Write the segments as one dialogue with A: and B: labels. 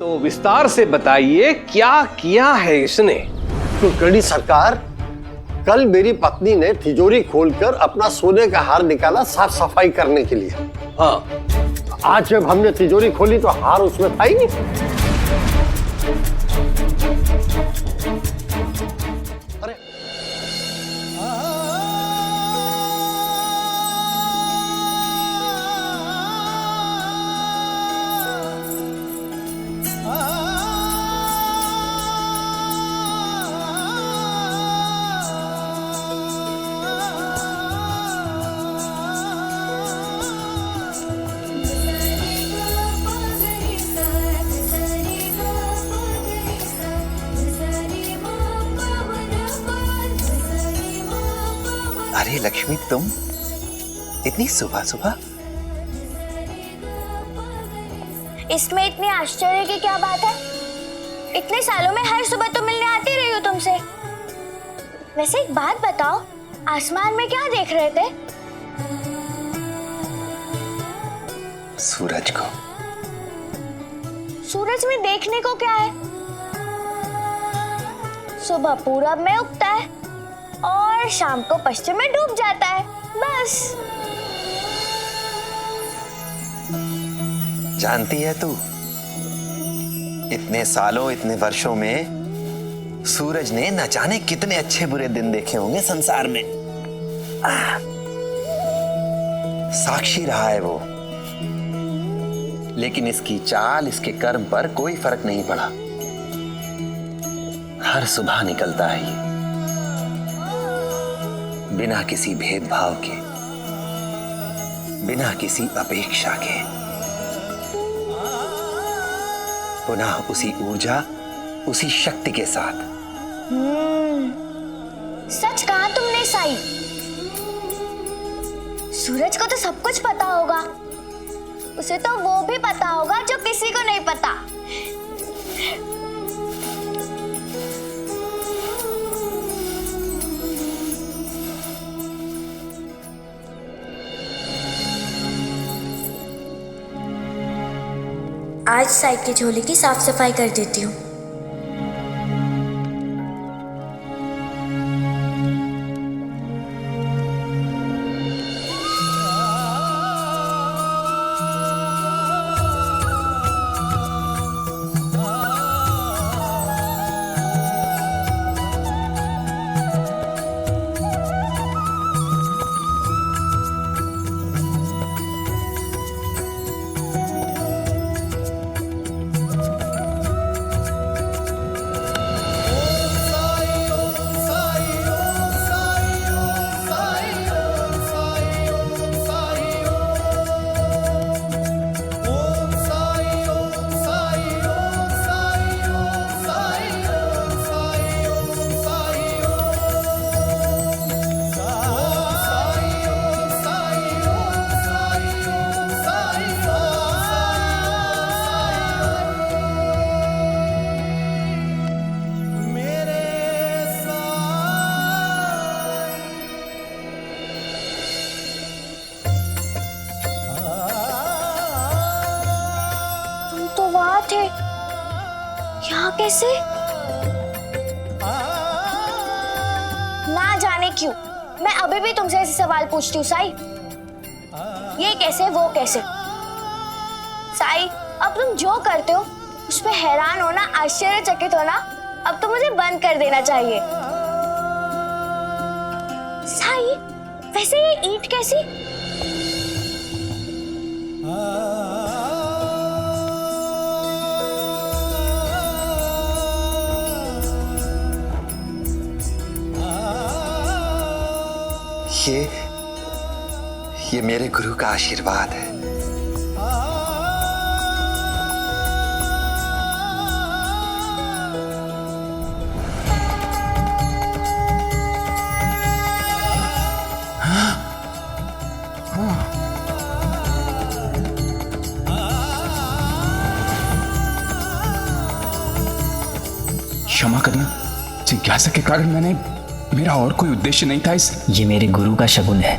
A: तो विस्तार से बताइए क्या किया है इसने।
B: कुलकर्णी सरकार, कल मेरी पत्नी ने तिजोरी खोलकर अपना सोने का हार निकाला साफ सफाई करने के लिए।
A: हाँ,
B: आज जब हमने तिजोरी खोली तो हार उसमें था ही नहीं। अरे
C: अरे लक्ष्मी, तुम इतनी सुबह सुबह?
D: इसमें इतनी आश्चर्य की क्या बात है? इतने सालों में हर सुबह तो मिलने आती रही हूँ तुमसे। वैसे एक बात बताओ, आसमान में क्या देख रहे थे?
C: सूरज को।
D: सूरज में देखने को क्या है? सुबह पूरब में उगता है और शाम को पश्चिम में डूब जाता है, बस।
C: जानती है तू, इतने सालों, इतने वर्षों में सूरज ने न जाने कितने अच्छे बुरे दिन देखे होंगे संसार में। साक्षी रहा है वो, लेकिन इसकी चाल, इसके कर्म पर कोई फर्क नहीं पड़ा। हर सुबह निकलता है ये, बिना किसी भेदभाव के, बिना किसी अपेक्षा के, पुनः उसी ऊर्जा, उसी शक्ति के साथ।
D: सच कहा तुमने साई। सूरज को तो सब कुछ पता होगा, उसे तो वो भी पता होगा जो किसी को नहीं पता। आज साई की झोली की साफ सफाई कर देती हूँ। थे, यहाँ कैसे? ना जाने क्यों मैं अभी भी तुमसे ऐसे सवाल पूछती हूँ साई। ये कैसे, वो कैसे? साई, अब तुम जो करते हो उस पे हैरान होना, आश्चर्यचकित होना अब तो मुझे बंद कर देना चाहिए। साई, वैसे ये ईंट कैसी?
C: ये मेरे गुरु का आशीर्वाद है।
E: क्षमा करना, जिज्ञासा के कारण मेरा और कोई उद्देश्य नहीं था।
F: ये मेरे गुरु का शगुन है।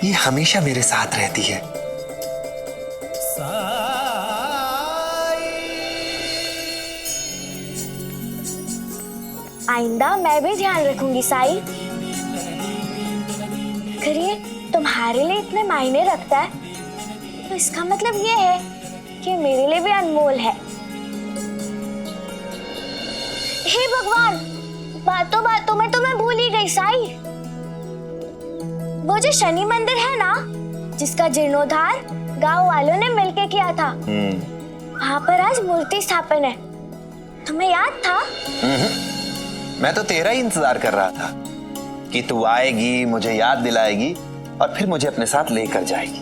C: ये हमेशा मेरे साथ रहती है,
D: आइंदा मैं भी ध्यान रखूंगी साई। अगर ये तुम्हारे लिए इतने मायने रखता है तो इसका मतलब ये है कि मेरे लिए भी अनमोल है। हे भगवान, बातों बातों में तो मैं भूल ही गई साई। वो जो शनि मंदिर है ना, जिसका जीर्णोद्धार गांव वालों ने मिलके किया था, वहां पर आज मूर्ति स्थापन है। तुम्हें याद था?
C: मैं तो तेरा ही इंतजार कर रहा था कि तू आएगी, मुझे याद दिलाएगी और फिर मुझे अपने साथ लेकर जाएगी।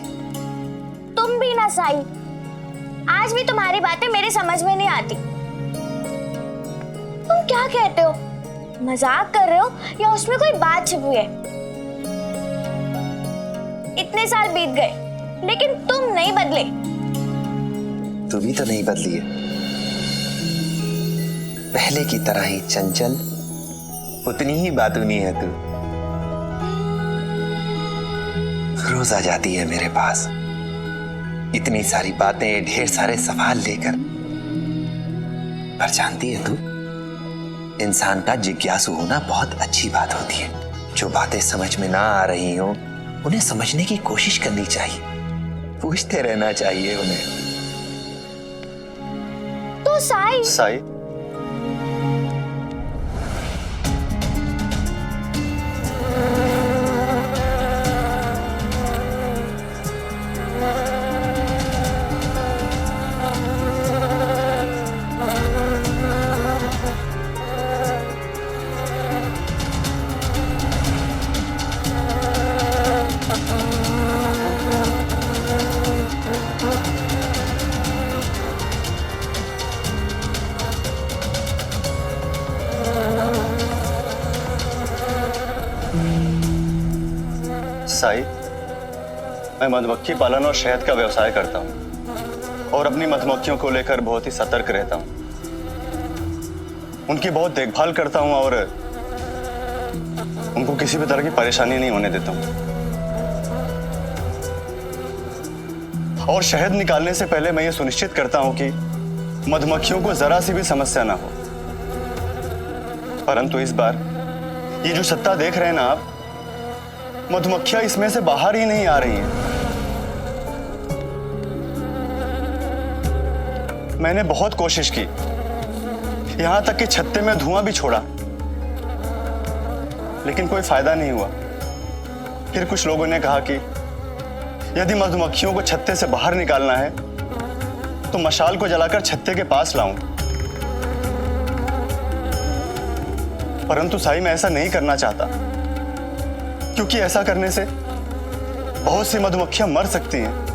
D: तुम भी ना साई, आज भी तुम्हारी बातें मेरी समझ में नहीं आती। तुम क्या कहते हो? मजाक कर रहे हो या उसमें कोई बात छिपी है? इतने साल बीत गए लेकिन तुम नहीं बदले।
C: तू भी तो नहीं बदली है, पहले की तरह ही चंचल, उतनी ही बातूनी है तू। रोज आ जाती है मेरे पास, इतनी सारी बातें, ढेर सारे सवाल लेकर। पर जानती है तू, इंसान का जिज्ञासु होना बहुत अच्छी बात होती है। जो बातें समझ में ना आ रही हो उन्हें समझने की कोशिश करनी चाहिए, पूछते रहना चाहिए उन्हें।
D: तो साई
G: साई, मैं मधुमक्खी पालन और शहद का व्यवसाय करता हूँ और अपनी मधुमक्खियों को लेकर बहुत ही सतर्क रहता हूँ। उनकी बहुत देखभाल करता हूँ और उनको किसी भी तरह की परेशानी नहीं होने देता हूँ। और शहद निकालने से पहले मैं ये सुनिश्चित करता हूँ कि मधुमक्खियों को जरा सी भी समस्या ना हो। परंतु इस बार ये जो छत्ता देख रहे हैं ना आप, मधुमक्खियां इसमें से बाहर ही नहीं आ रही हैं। मैंने बहुत कोशिश की, यहां तक कि छत्ते में धुआं भी छोड़ा, लेकिन कोई फायदा नहीं हुआ। फिर कुछ लोगों ने कहा कि यदि मधुमक्खियों को छत्ते से बाहर निकालना है तो मशाल को जलाकर छत्ते के पास लाऊं। परंतु साई, मैं ऐसा नहीं करना चाहता, क्योंकि ऐसा करने से बहुत सी मधुमक्खियां मर सकती हैं।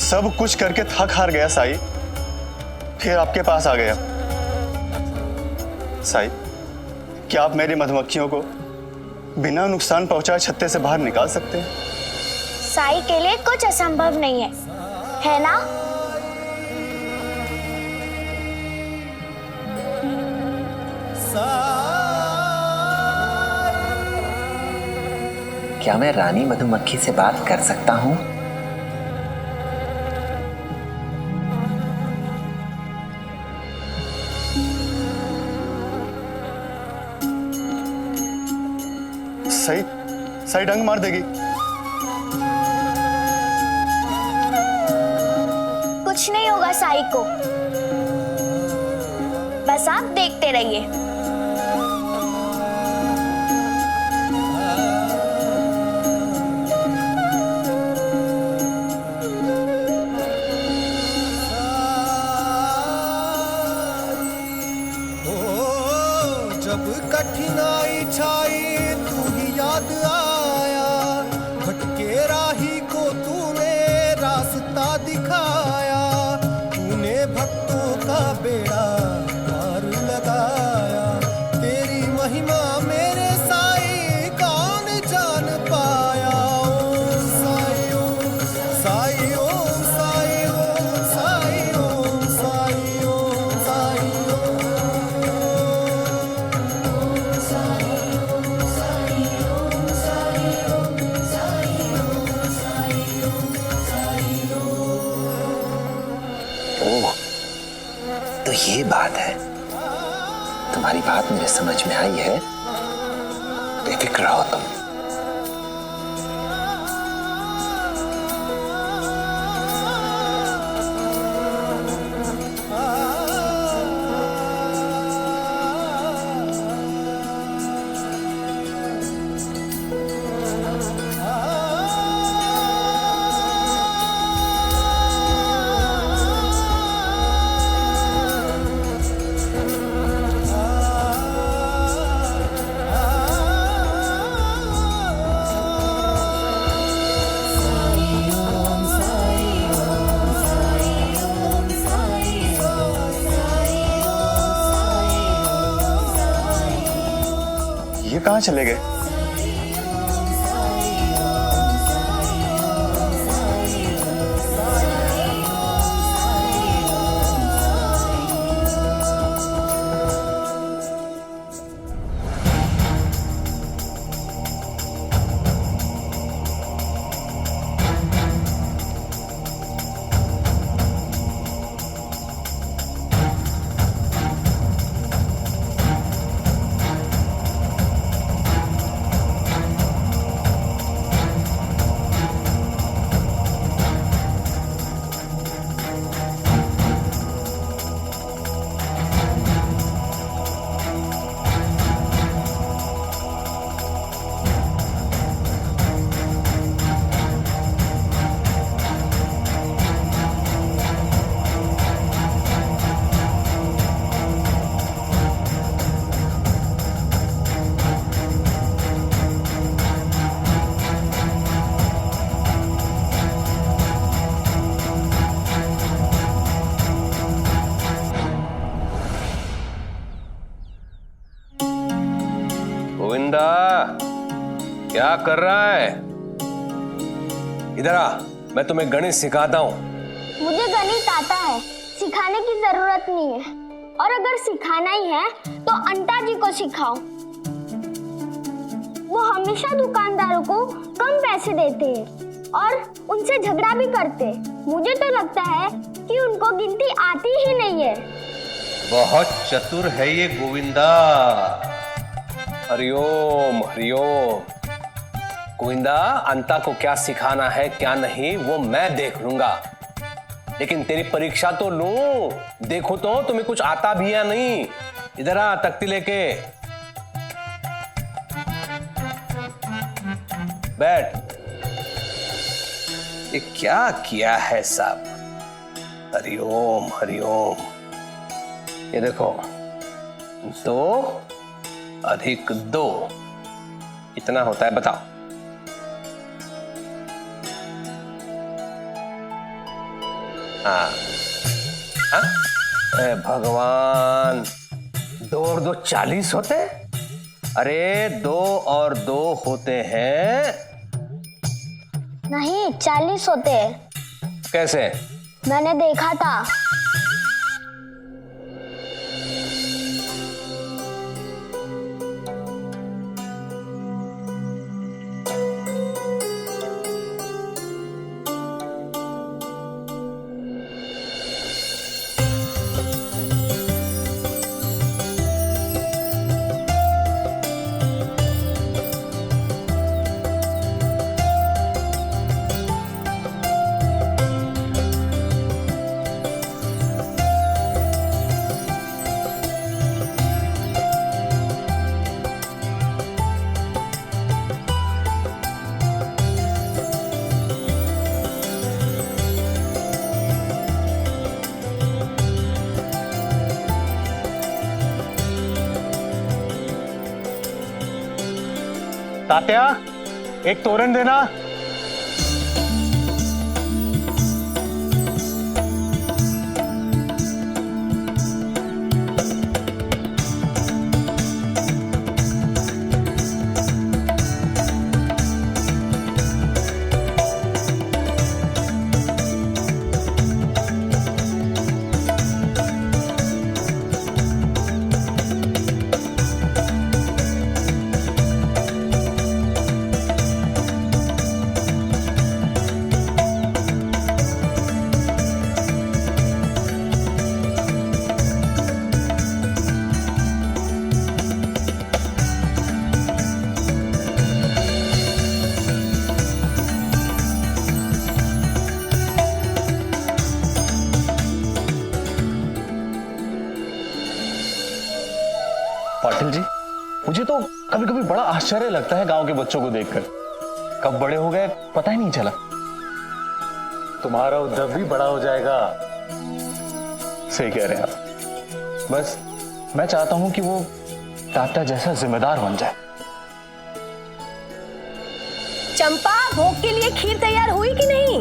G: सब कुछ करके थक हार गया साई, फिर आपके पास आ गया। साई, क्या आप मेरी मधुमक्खियों को बिना नुकसान पहुंचाए छत्ते से बाहर निकाल सकते हैं?
D: साई के लिए कुछ असंभव नहीं है ना?
C: क्या मैं रानी मधुमक्खी से बात कर सकता हूँ?
G: सही सही डंग मार देगी।
D: कुछ नहीं होगा साई को, बस आप देखते रहिए।
H: जब कठिनाई छाई तू ही याद आया, भटके राही को तूने रास्ता दिखाया, तूने भक्तों का बेड़ा पार लगाया। तेरी महिमा मेरे साई कौन जान पाया। ओम साई ओम साई ओम साई ओम साई ओम साई ओम साई ओम।
C: ये बात है, तुम्हारी बात मेरे समझ में आई है, बेफिक्र रहो तुम।
G: ये कहाँ चले गए?
A: गोविंदा, क्या कर रहा है? इधर आ, मैं तुम्हें गणित सिखाता हूँ।
D: मुझे गणित आता है, सिखाने की जरूरत नहीं है। और अगर सिखाना ही है तो अंटा जी को सिखाओ। वो हमेशा दुकानदारों को कम पैसे देते हैं और उनसे झगड़ा भी करते हैं। मुझे तो लगता है कि उनको गिनती आती ही नहीं है।
A: बहुत चतुर है ये गोविंदा। हरिओम हरिओम। गोविंदा, अंता को क्या सिखाना है क्या नहीं वो मैं देख लूंगा, लेकिन तेरी परीक्षा तो लूं, देखो तो तुम्हें कुछ आता भी या नहीं। इधर आ, तख्ती लेके बैठ। ये क्या किया है साहब? हरिओम हरिओम। ये देखो, 2 अधिक 2 कितना होता है बताओ? हाँ, अरे भगवान, 2 और 2 40 होते? अरे 2 और 2 होते हैं।
D: नहीं, 40 होते हैं।
A: कैसे?
D: मैंने देखा था।
G: तात्या, एक तोरण देना।
A: पाटिल जी, मुझे तो कभी कभी बड़ा आश्चर्य लगता है गांव के बच्चों को देखकर। कब बड़े हो गए पता ही नहीं चला। तुम्हारा उद्धव भी बड़ा हो जाएगा। सही कह रहे हैं आप। बस मैं चाहता हूं कि वो टाटा जैसा जिम्मेदार बन जाए।
D: चंपा, भोग के लिए खीर तैयार हुई कि नहीं?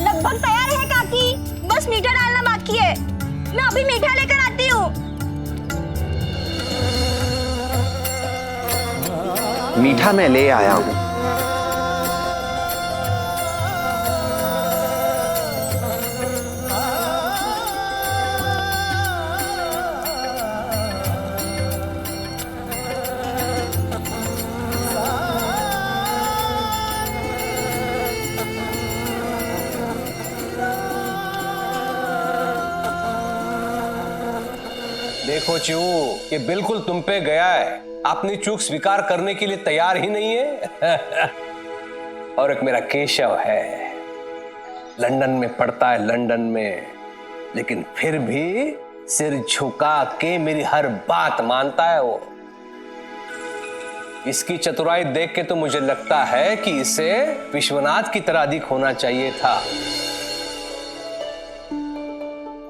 D: लगभग तैयार है काकी, बस मीठा डालना बाकी है। मैं अभी मीठा लेकर आती हूँ।
C: मीठा मैं ले आया हूं।
A: देखो चू, ये बिल्कुल तुम पे गया है। अपनी चूक स्वीकार करने के लिए तैयार ही नहीं है। और एक मेरा केशव है, लंदन में पढ़ता है, लंदन में, लेकिन फिर भी सिर झुका के मेरी हर बात मानता है वो। इसकी चतुराई देख के तो मुझे लगता है कि इसे विश्वनाथ की तरह अधिक होना चाहिए था,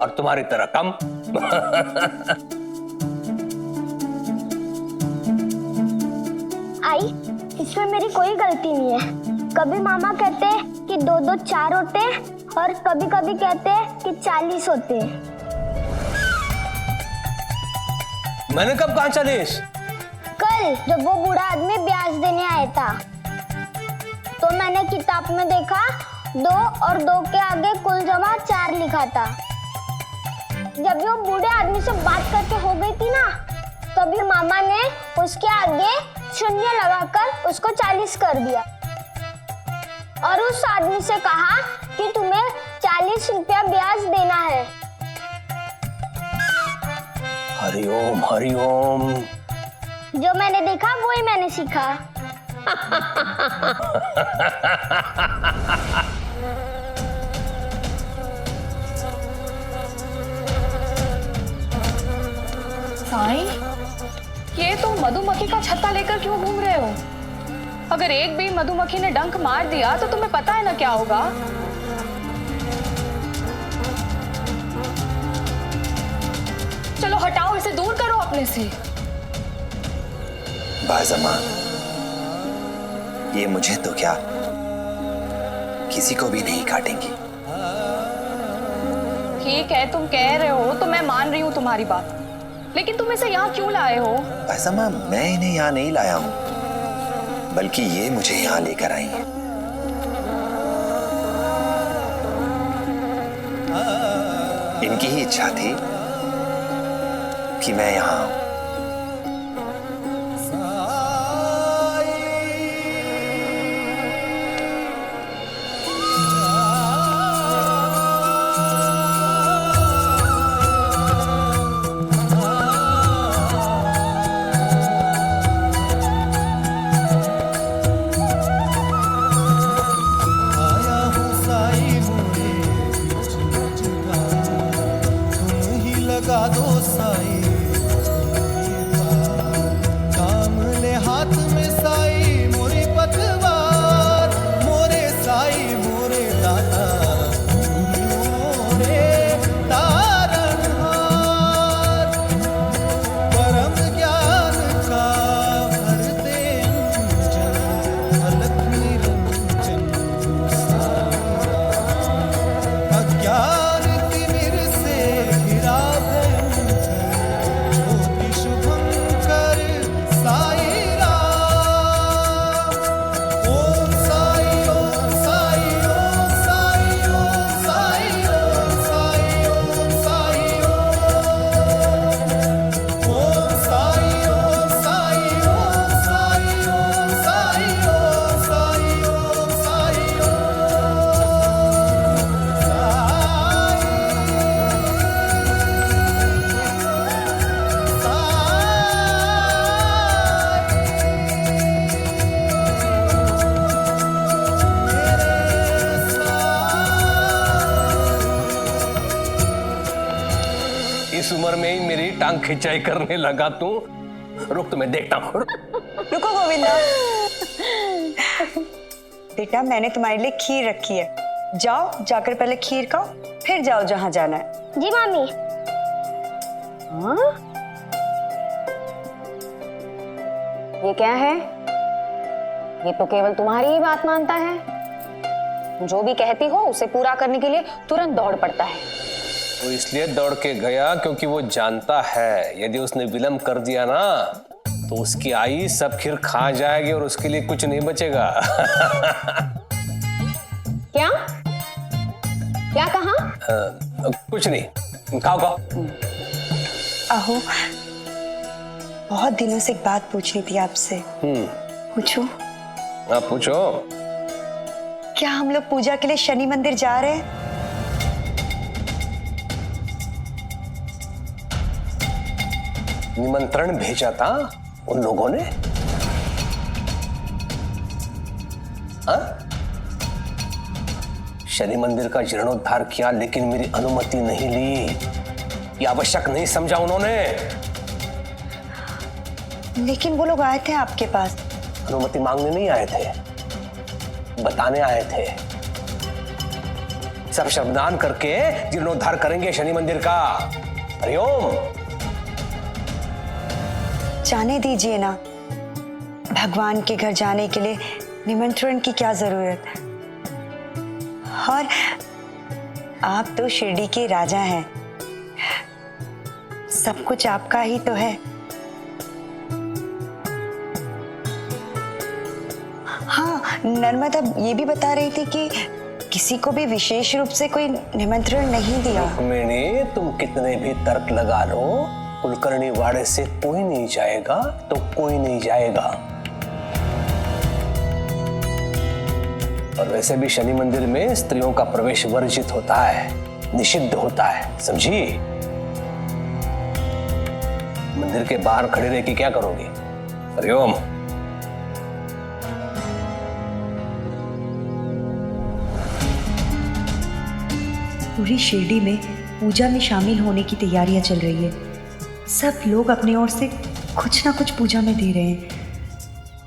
A: और तुम्हारी तरह कम।
D: आई, इसमें मेरी कोई गलती नहीं है। कभी मामा कहते कि 2-2 4 होते, और कभी कभी कहते कि 40 होते।
A: मैंने कब कहा 40?
D: कल जब वो बूढ़ा आदमी ब्याज देने आया था, तो मैंने किताब में देखा 2 और 2 के आगे कुल जमा 4 लिखा था। जब वो बूढ़े आदमी से बात करके हो गई थी ना, तभी मामा ने उसके आगे शून्य लगाकर उसको 40 कर दिया, और उस आदमी से कहा कि तुम्हें 40 रुपया ब्याज देना है।
A: हरिओम हरिओम।
D: जो मैंने देखा वही मैंने सीखा।
I: साईं, ये तो मधुमक्खी का छत्ता लेकर क्यों घूम रहे हो? अगर एक भी मधुमक्खी ने डंक मार दिया तो तुम्हें पता है ना क्या होगा। चलो हटाओ, इसे दूर करो अपने से।
C: बाज़मा, ये मुझे तो क्या, किसी को भी नहीं काटेंगी।
I: ठीक है, तुम कह रहे हो तो मैं मान रही हूँ तुम्हारी बात, लेकिन तुम इसे यहाँ क्यों लाए हो?
C: बाज़मा, मैं इन्हें यहाँ नहीं लाया हूँ, बल्कि ये मुझे यहाँ लेकर आई हैं। इनकी ही इच्छा थी कि मैं यहाँ आऊं।
H: आया हूँ साई मोरे बीच मझधार, तुम ही लगा दो साई
A: उम्र में ही मेरी टांग खिंचाई करने लगा तू। रुक तो मैं देखता हूँ।
J: रुको गोविंदा। बेटा मैंने तुम्हारे लिए खीर रखी है, जाओ जाकर पहले खीर खाओ, फिर जाओ जहां जाना है।
D: जी मामी।
I: हाँ? ये क्या है? ये तो केवल तुम्हारी ही बात मानता है। जो भी कहती हो उसे पूरा करने के लिए तुरंत दौड़ पड़ता है।
A: वो इसलिए दौड़ के गया क्योंकि वो जानता है यदि उसने विलंब कर दिया ना तो उसकी आई सब खीर खा जाएगी और उसके लिए कुछ नहीं बचेगा।
I: क्या? क्या कहा?
A: कुछ नहीं, खाओ खाओ।
J: आहो, बहुत दिनों से एक बात पूछनी थी आपसे। पूछूं?
A: आप पूछो।
J: क्या हम लोग पूजा के लिए शनि मंदिर जा रहे हैं?
A: निमंत्रण भेजा था उन लोगों ने। हाँ? शनि मंदिर का जीर्णोद्धार किया लेकिन मेरी अनुमति नहीं ली। ये आवश्यक नहीं समझा उन्होंने।
J: लेकिन वो लोग आए थे आपके पास।
A: अनुमति मांगने नहीं आए थे, बताने आए थे। सब श्रमदान करके जीर्णोद्धार करेंगे शनि मंदिर का। हरिओम।
J: जाने दीजिए ना, भगवान के घर जाने के लिए निमंत्रण की क्या जरूरत है। और आप तो शिरडी के राजा हैं, सब कुछ आपका ही तो है। हाँ, नर्मदा ये भी बता रही थी कि किसी को भी विशेष रूप से कोई निमंत्रण नहीं दिया।
A: रुक्मिणी, तुम कितने भी तर्क लगा लो, कुलकर्णी वाड़े से कोई नहीं जाएगा तो कोई नहीं जाएगा। और वैसे भी शनि मंदिर में स्त्रियों का प्रवेश वर्जित होता है, निषिद्ध होता है, समझी? मंदिर के बाहर खड़े रह के क्या करोगे? हरिओम।
J: पूरी शिरडी में पूजा में शामिल होने की तैयारियां चल रही है। सब लोग अपनी ओर से कुछ ना कुछ पूजा में दे रहे हैं,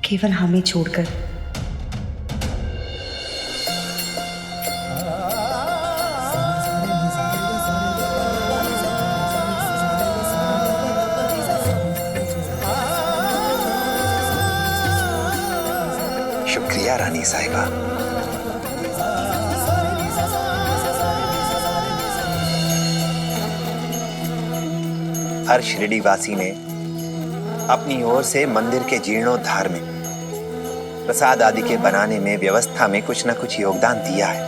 J: केवल हमें छोड़कर।
C: शुक्रिया रानी साहिबा। हर शिरडी वासी ने अपनी ओर से मंदिर के जीर्णोद्धार में, प्रसाद आदि के बनाने में, व्यवस्था में कुछ न कुछ योगदान दिया है।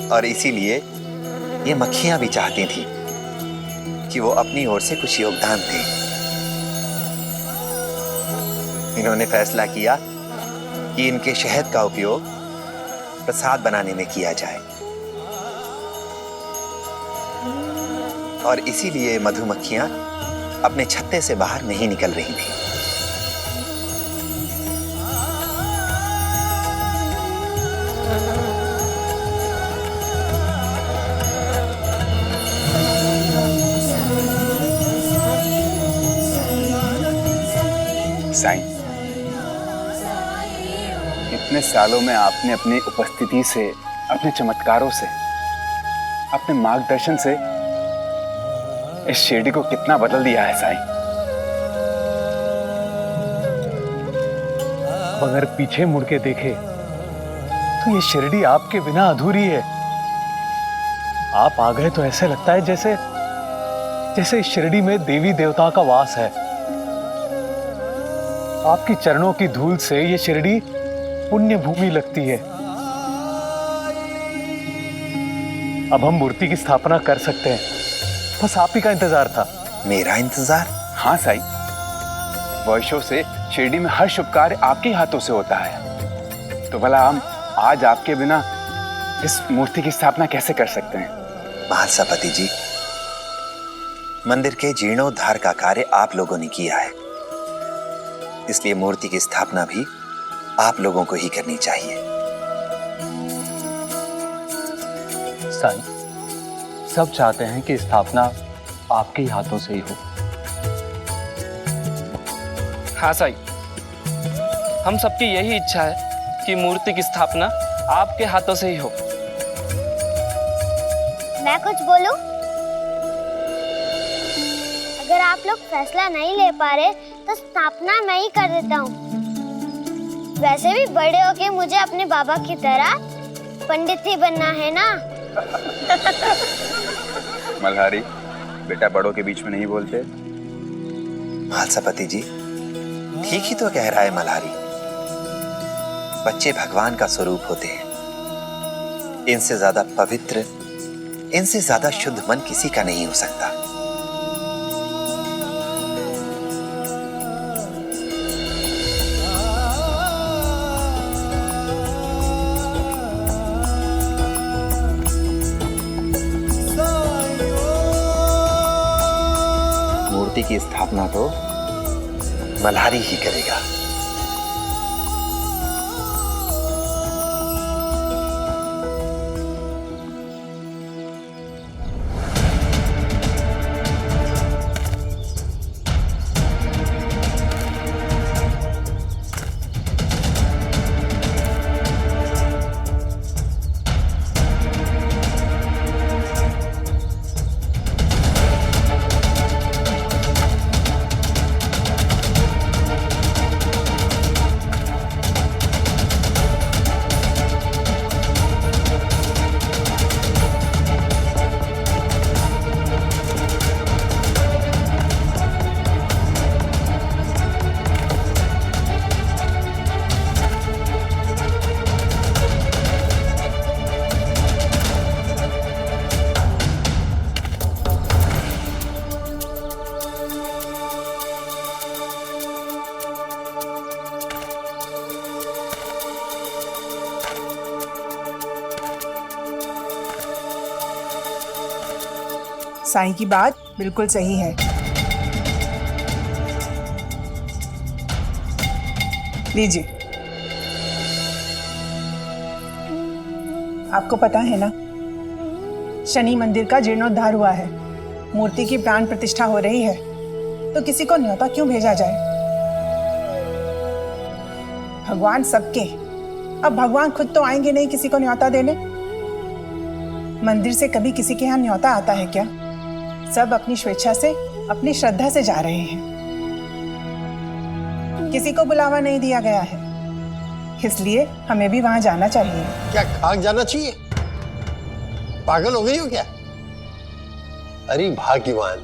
C: और इसीलिए ये मक्खियां भी चाहती थी कि वो अपनी ओर से कुछ योगदान दें। इन्होंने फैसला किया कि इनके शहद का उपयोग प्रसाद बनाने में किया जाए। और इसीलिए मधुमक्खियां अपने छत्ते से बाहर नहीं निकल रही थी।
E: साईं, इतने सालों में आपने अपनी उपस्थिति से, अपने चमत्कारों से, अपने मार्गदर्शन से इस शिरडी को कितना बदल दिया है साईं।
H: अगर पीछे मुड़ के देखे तो ये शिरडी आपके बिना अधूरी है। आप आ गए तो ऐसे लगता है जैसे जैसे इस शिरडी में देवी देवता का वास है। आपकी चरणों की धूल से ये शिरडी पुण्य भूमि लगती है। अब हम मूर्ति की स्थापना कर सकते हैं, बस आप ही का इंतजार था।
C: मेरा इंतजार?
E: हाँ साईं, वर्षों से शिरडी में हर शुभ कार्य आपके हाथों से होता है, तो भला हम आज आपके बिना इस मूर्ति की स्थापना कैसे कर सकते हैं?
C: महासपति जी, मंदिर के जीर्णोद्धार का कार्य आप लोगों ने किया है, इसलिए मूर्ति की स्थापना भी आप लोगों को ही करनी चाहिए।
H: साईं, सब चाहते हैं कि स्थापना आपके ही हाथों से ही हो।
K: हाँ साईं, हम सबकी यही इच्छा है कि मूर्ति की स्थापना आपके हाथों से ही हो।
D: मैं कुछ बोलूं? अगर आप लोग फैसला नहीं ले पा रहे तो स्थापना मैं ही कर देता हूँ। वैसे भी बड़े होके मुझे अपने बाबा की तरह पंडित ही बनना है ना।
E: मल्हारी, बेटा बड़ों के बीच में नहीं बोलते।
C: महासपति जी ठीक ही तो कह रहा है मल्हारी। बच्चे भगवान का स्वरूप होते हैं। इनसे ज्यादा पवित्र, इनसे ज्यादा शुद्ध मन किसी का नहीं हो सकता। मूर्ति की स्थापना तो मल्हारी ही करेगा।
L: साईं की बात बिल्कुल सही है। लीजिए, आपको पता है ना, शनि मंदिर का जीर्णोद्धार हुआ है, मूर्ति की प्राण प्रतिष्ठा हो रही है, तो किसी को न्योता क्यों भेजा जाए? भगवान सबके, अब भगवान खुद तो आएंगे नहीं किसी को न्योता देने। मंदिर से कभी किसी के यहाँ न्योता आता है क्या? सब अपनी स्वेच्छा से, अपनी श्रद्धा से जा रहे हैं। किसी को बुलावा नहीं दिया गया है, इसलिए हमें भी वहां जाना चाहिए।
B: क्या खाक जाना चाहिए? पागल हो गई हो क्या? अरे भाग्यवान,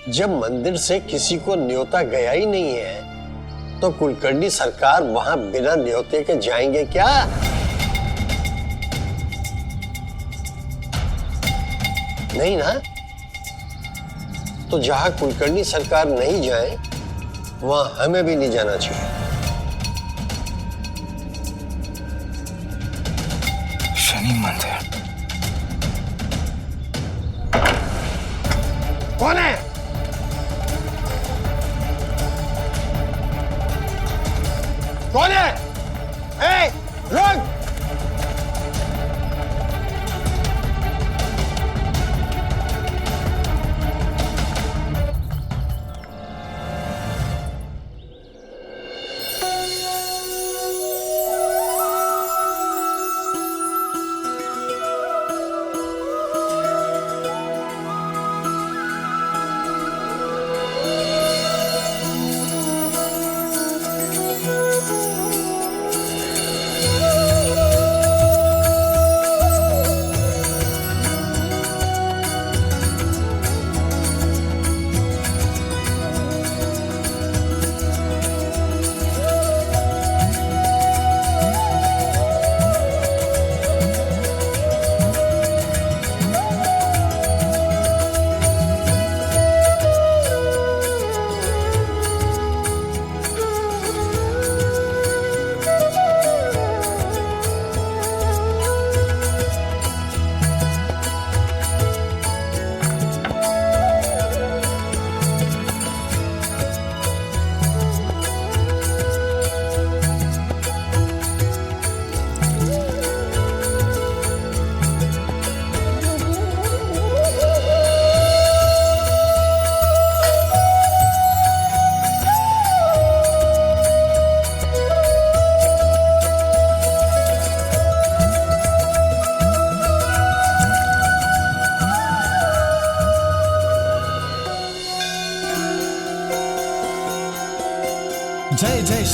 B: जब मंदिर से किसी को न्योता गया ही नहीं है तो कुलकर्णी सरकार वहां बिना न्योते के जाएंगे क्या? नहीं ना? तो जहां कुलकर्णी सरकार नहीं जाए वहां हमें भी नहीं जाना चाहिए।
K: शनि मंदिर
B: कौन है? कौन है? ए, रुक!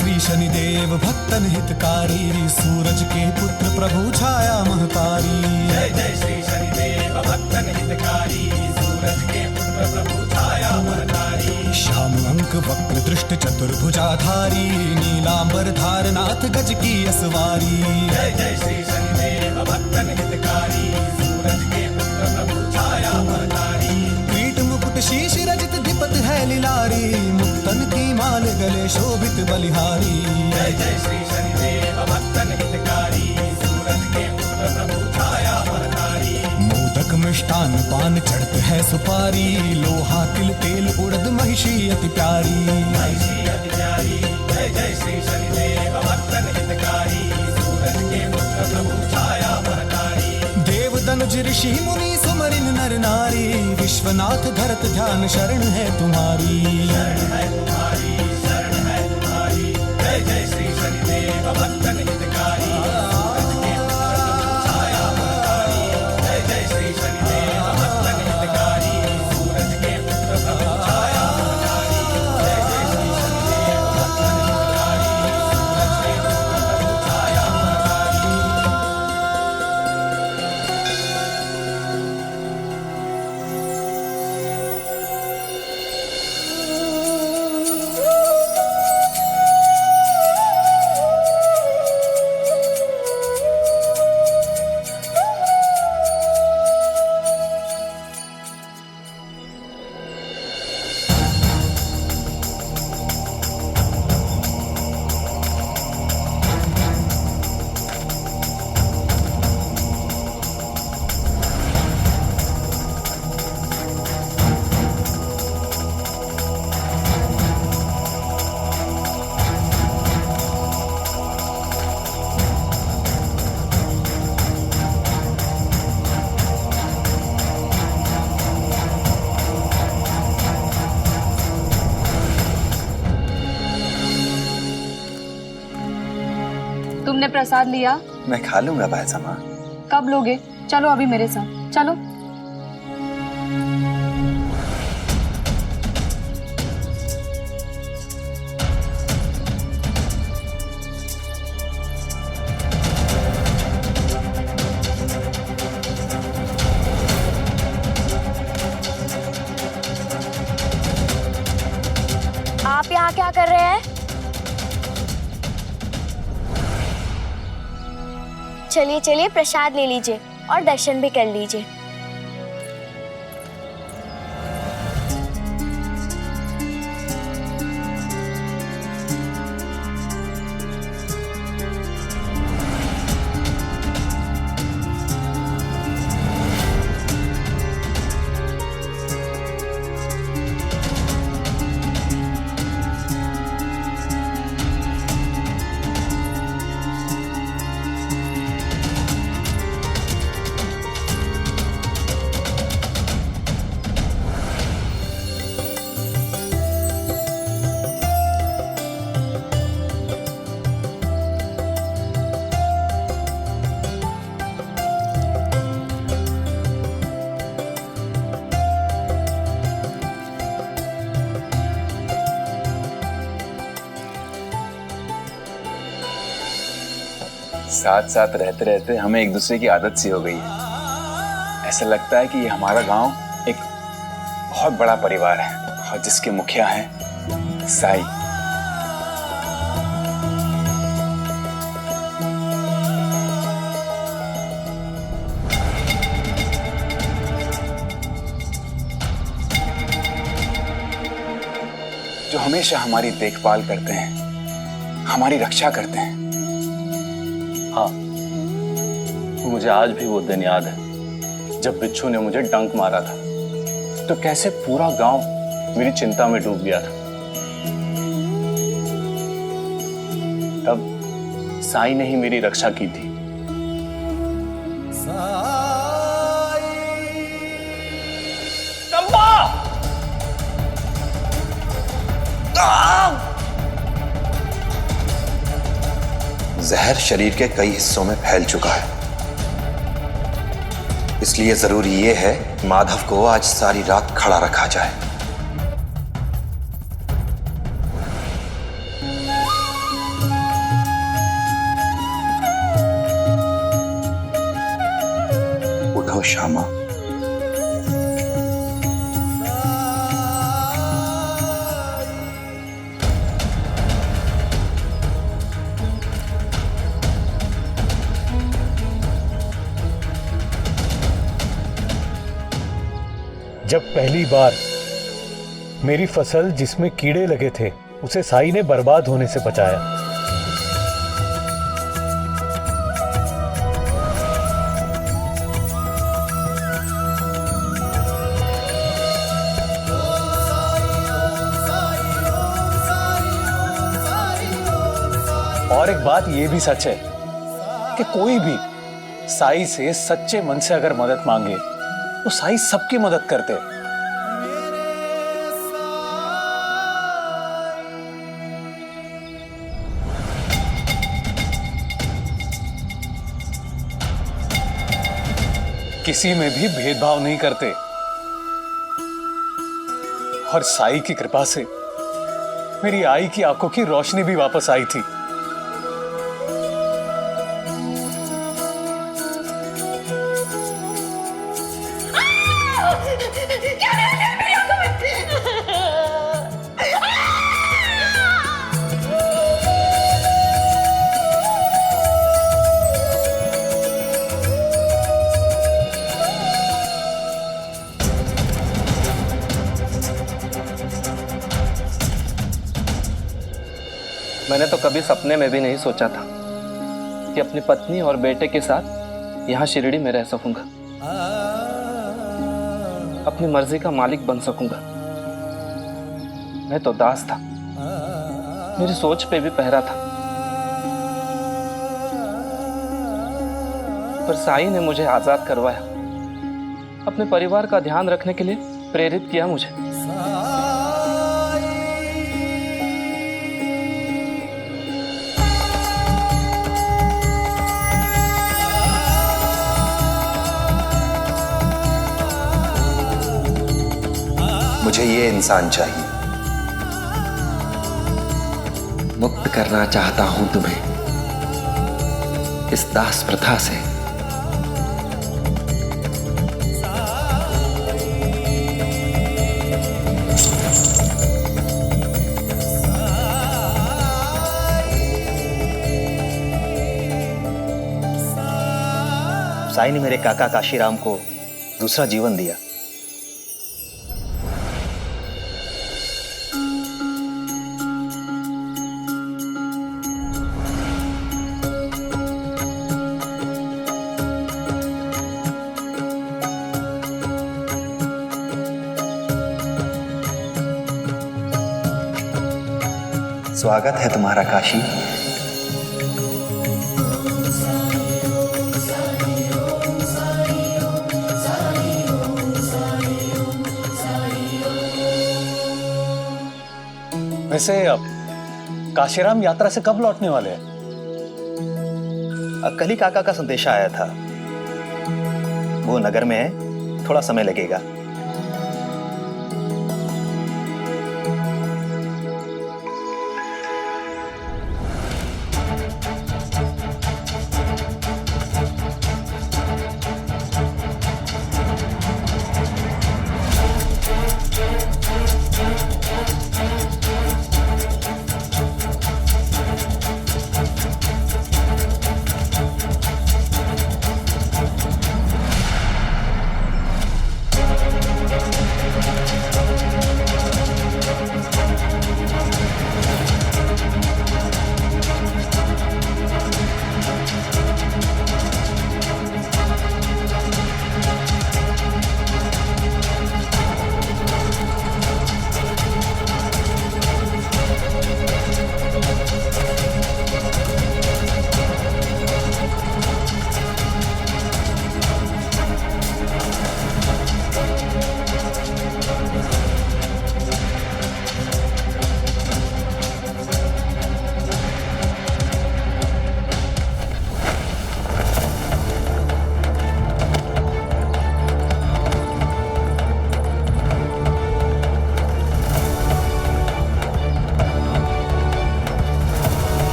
M: श्री शनिदेव भक्तन हितकारी, सूरज के पुत्र प्रभु छाया महतारी। जय जय श्री शनिदेव भक्तन हितकारी, सूरज के पुत्र प्रभु छाया महतारी। श्याम अंक वक्र दृष्ट चतुर्भुजाधारी, नीलांबर धारनाथ गज की असवारी। जय जय श्री शनिदेव भक्तन हितकारी, सूरज के पुत्र प्रभु छाया महतारी। कीट मुकुट शीश रजित दिपत है लिलारी, मुक्तन की माल गले शोभित बलिहारी। जय जय श्री शनिदेव भक्तन हितकारी, सूरज के पुत्र प्रभु छाया महतारी। मोदक मिष्टान पान चढ़त है सुपारी, लोहा तिल तेल उड़द महिषी अति प्यारी। महिषी अति प्यारी। जय जय श्री शनिदेव भक्तन हितकारी, सूरज के पुत्र प्रभु छाया महतारी। देव दनुज ऋषि मुनि सुमरिन नर नारी, विश्वनाथ धरत ध्यान शरण है तुम्हारी। शरण है तुम्हारी, शरण है तुम्हारी। जय जय श्री शनिदेव भक्तन हितकारी, सूरज के पुत्र प्रभु छाया महतारी। जय जय श्री शनिदेव भक्तन हितकारी, सूरज के पुत्र प्रभु छाया महतारी। जय जय श्री शनिदेव भक्तन हितकारी, सूरज के पुत्र प्रभु छाया महतारी।
I: तुमने प्रसाद लिया?
C: मैं खा लूंगा भाईसा माँ।
I: कब लोगे? चलो अभी मेरे साथ चलो।
D: आप यहाँ क्या कर रहे हैं? चलिए चलिए प्रसाद ले लीजिए और दर्शन भी कर लीजिए।
E: साथ साथ रहते रहते हमें एक दूसरे की आदत सी हो गई है। ऐसा लगता है कि ये हमारा गांव एक बहुत बड़ा परिवार है और जिसके मुखिया हैं साई। जो हमेशा हमारी देखभाल करते हैं, हमारी रक्षा करते हैं।
A: हाँ, मुझे आज भी वो दिन याद है जब बिच्छू ने मुझे डंक मारा था, तो कैसे पूरा गांव मेरी चिंता में डूब गया था। तब साई ने ही मेरी रक्षा की थी।
C: जहर शरीर के कई हिस्सों में फैल चुका है, इसलिए जरूरी यह है माधव को आज सारी रात खड़ा रखा जाए। हो श्यामा।
H: जब पहली बार मेरी फसल जिसमें कीड़े लगे थे उसे साई ने बर्बाद होने से बचाया, और एक बात ये भी सच है कि कोई भी साई से सच्चे मन से अगर मदद मांगे तो साई सबकी मदद करते। किसी में भी भेदभाव नहीं करते, और साई की कृपा से मेरी आई की आंखों की रोशनी भी वापस आई थी।
K: मैंने तो कभी सपने में भी नहीं सोचा था कि अपनी पत्नी और बेटे के साथ यहाँ शिरडी में रह सकूंगा, अपनी मर्जी का मालिक बन सकूंगा। मैं तो दास था, मेरी सोच पे भी पहरा था, पर साई ने मुझे आजाद करवाया, अपने परिवार का ध्यान रखने के लिए प्रेरित किया मुझे।
C: मुझे ये इंसान चाहिए। मुक्त करना चाहता हूं तुम्हें इस दास प्रथा से।
F: साई ने मेरे काका काशीराम को दूसरा जीवन दिया।
C: स्वागत है तुम्हारा काशी।
H: वैसे अब काशीराम यात्रा से कब लौटने वाले हैं?
F: कल ही काका का संदेशा आया था, वो नगर में है, थोड़ा समय लगेगा।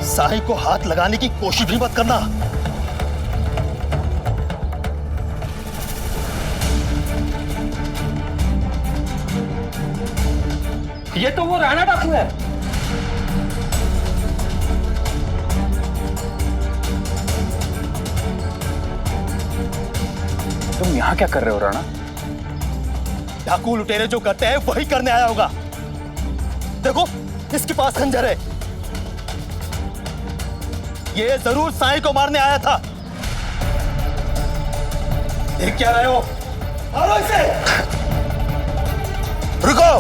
F: साई को हाथ लगाने की कोशिश भी मत करना।
K: ये तो वो राणा डाकू है।
E: तुम यहाँ क्या कर रहे हो राणा?
F: डाकू लुटेरे जो करते हैं वही करने आया होगा। देखो, इसके पास खंजर है। ये जरूर साईं को मारने आया था। देख क्या रहे हो? मारो इसे। रुको।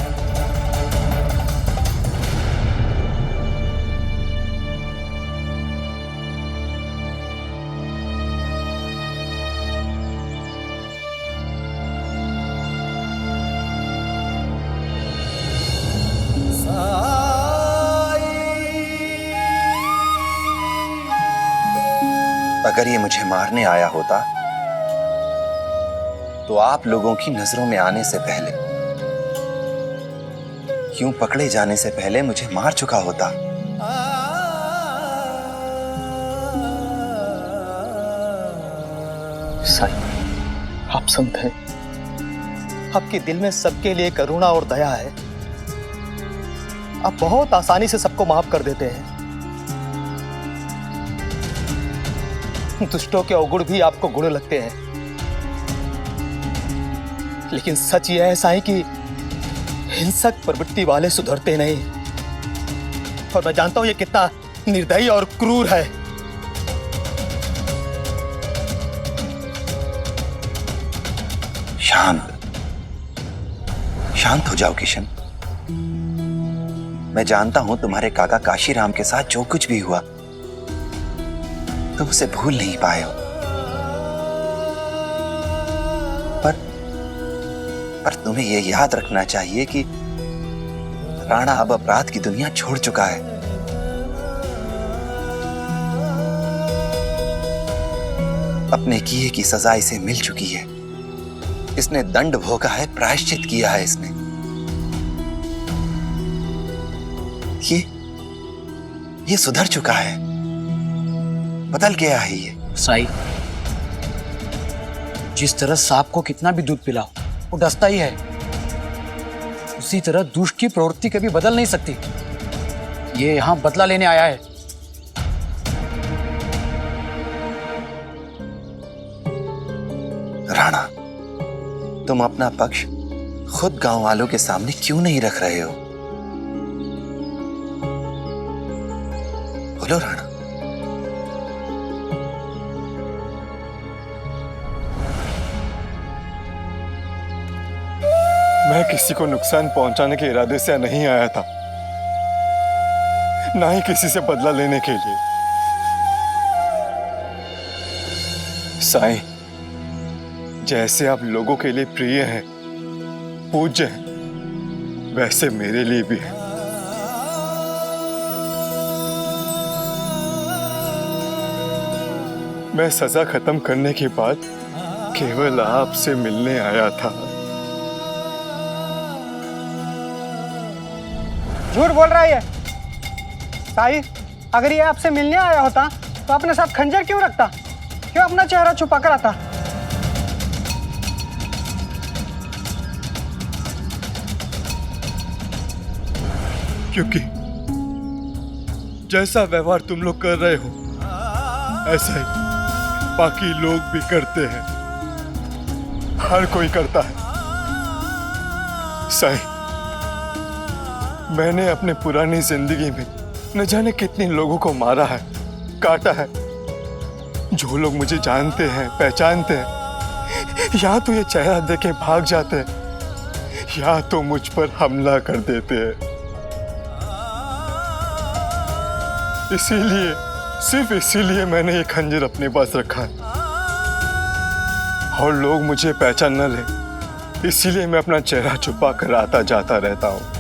C: अगर ये मुझे मारने आया होता तो आप लोगों की नजरों में आने से पहले, यूं पकड़े जाने से पहले मुझे मार चुका होता।
F: साईं, आप संत हैं। आपके दिल में सबके लिए करुणा और दया है। आप बहुत आसानी से सबको माफ कर देते हैं। दुष्टों के अवगुण भी आपको गुण लगते हैं, लेकिन सच यह है साईं कि हिंसक प्रवृत्ति वाले सुधरते नहीं। और मैं जानता हूं ये कितना निर्दयी और क्रूर है।
C: शांत हो जाओ किशन। मैं जानता हूं तुम्हारे काका काशीराम के साथ जो कुछ भी हुआ तुम उसे भूल नहीं पाए हो। पर तुम्हें यह याद रखना चाहिए कि राणा अब अपराध की दुनिया छोड़ चुका है। अपने किए की सजा इसे मिल चुकी है। इसने दंड भोगा है, प्रायश्चित किया है इसने। ये सुधर चुका है, बदल गया है ये।
N: साई, जिस तरह सांप को कितना भी दूध पिलाओ वो डसता ही है, उसी तरह दुष्ट की प्रवृत्ति कभी बदल नहीं सकती। ये यहां बदला लेने आया है।
C: राणा, तुम अपना पक्ष खुद गांव वालों के सामने क्यों नहीं रख रहे हो? बोलो राणा।
G: मैं किसी को नुकसान पहुंचाने के इरादे से नहीं आया था, ना ही किसी से बदला लेने के लिए। साईं, जैसे आप लोगों के लिए प्रिय हैं, पूज्य हैं, वैसे मेरे लिए भी है। मैं सजा खत्म करने के बाद केवल आपसे मिलने आया था।
O: झूठ बोल रहा है ये। साई, अगर ये आपसे मिलने आया होता तो अपने साथ खंजर क्यों रखता? क्यों अपना चेहरा छुपा कर आता?
G: क्योंकि जैसा व्यवहार तुम लोग कर रहे हो ऐसा ही बाकी लोग भी करते हैं। हर कोई करता है। साईं, मैंने अपने पुरानी जिंदगी में न जाने कितने लोगों को मारा है, काटा है। जो लोग मुझे जानते हैं, पहचानते हैं, या तो ये चेहरा देके भाग जाते हैं या तो मुझ पर हमला कर देते हैं। इसीलिए, सिर्फ इसीलिए मैंने ये खंजर अपने पास रखा है। और लोग मुझे पहचान न ले, इसीलिए मैं अपना चेहरा छुपा कर आता जाता रहता हूं।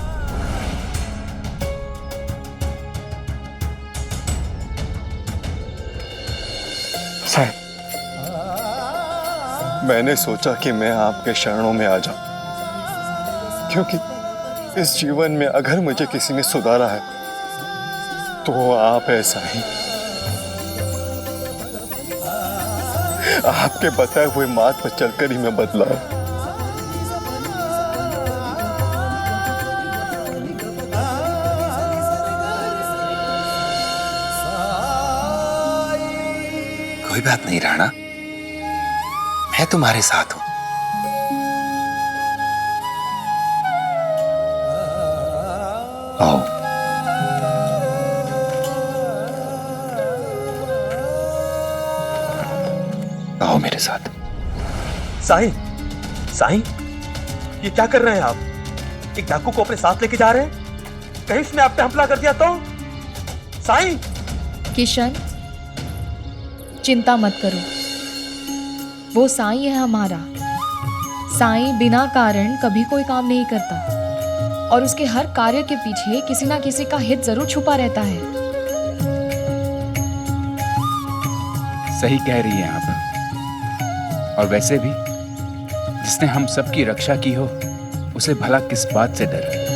G: मैंने सोचा कि मैं आपके शरणों में आ जाऊं, क्योंकि इस जीवन में अगर मुझे किसी ने सुधारा है तो आप ऐसा ही। आपके बताए हुए मार्ग पर चलकर ही मैं बदला।
C: कोई बात नहीं राणा, मैं तुम्हारे साथ हूं। आओ। आओ मेरे साथ।
F: साईं, साईं, ये क्या कर रहे हैं आप? एक डाकू को अपने साथ लेके जा रहे हैं? कहीं उसने आप पे हमला कर दिया तो? साईं!
I: किशन, चिंता मत करो, वो साईं है हमारा। साईं बिना कारण कभी कोई काम नहीं करता और उसके हर कार्य के पीछे किसी ना किसी का हित जरूर छुपा रहता है।
E: सही कह रही हैं आप। और वैसे भी जिसने हम सबकी रक्षा की हो, उसे भला किस बात से डर है?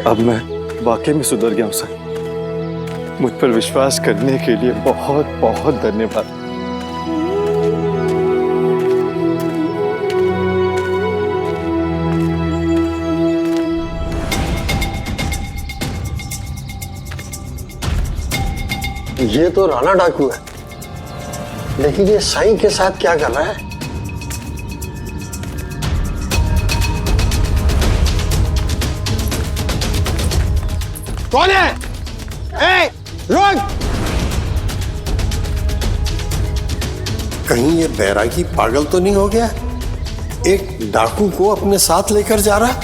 G: अब मैं वाकई में सुधर गया हूं साईं। मुझ पर विश्वास करने के लिए बहुत बहुत धन्यवाद।
B: ये तो राणा डाकू है, लेकिन ये साईं के साथ क्या कर रहा है? कौन है? ए, रुक! कहीं ये बैरागी पागल तो नहीं हो गया? एक डाकू को अपने साथ लेकर जा रहा?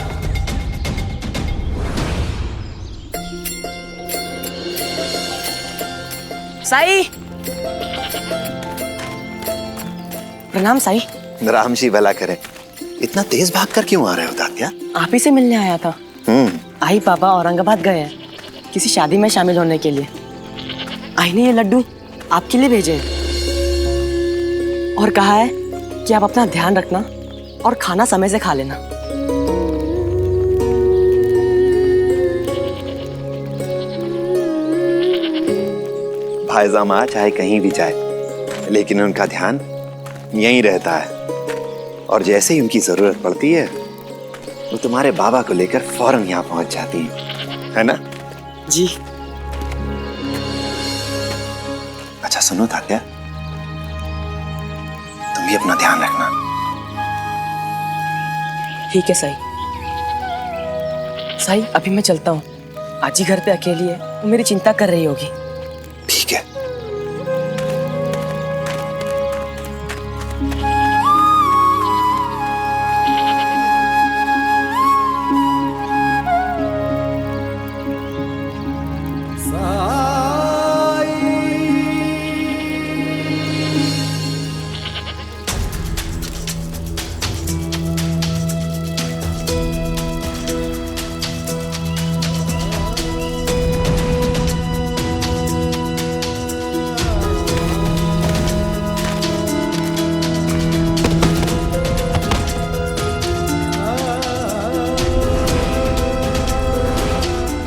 P: साई, प्रणाम साई।
C: राम जी भला करे। इतना तेज भागकर क्यों आ रहे हो तात्या?
P: आप ही से मिलने आया था। आई पापा औरंगाबाद गए हैं किसी शादी में शामिल होने के लिए। आई ने ये लड्डू आपके लिए भेजे और कहा है कि आप अपना ध्यान रखना और खाना समय से खा लेना।
C: भाईजामा चाहे कहीं भी जाए, लेकिन उनका ध्यान यहीं रहता है। और जैसे ही उनकी जरूरत पड़ती है, वो तुम्हारे बाबा को लेकर फौरन यहाँ पहुंच जाती है ना?
P: जी।
C: अच्छा सुनो तात्या, तुम भी अपना ध्यान रखना।
P: ठीक है साई। साई, अभी मैं चलता हूँ। आज ही घर पे अकेली है, वो मेरी चिंता कर रही होगी।
C: ठीक है।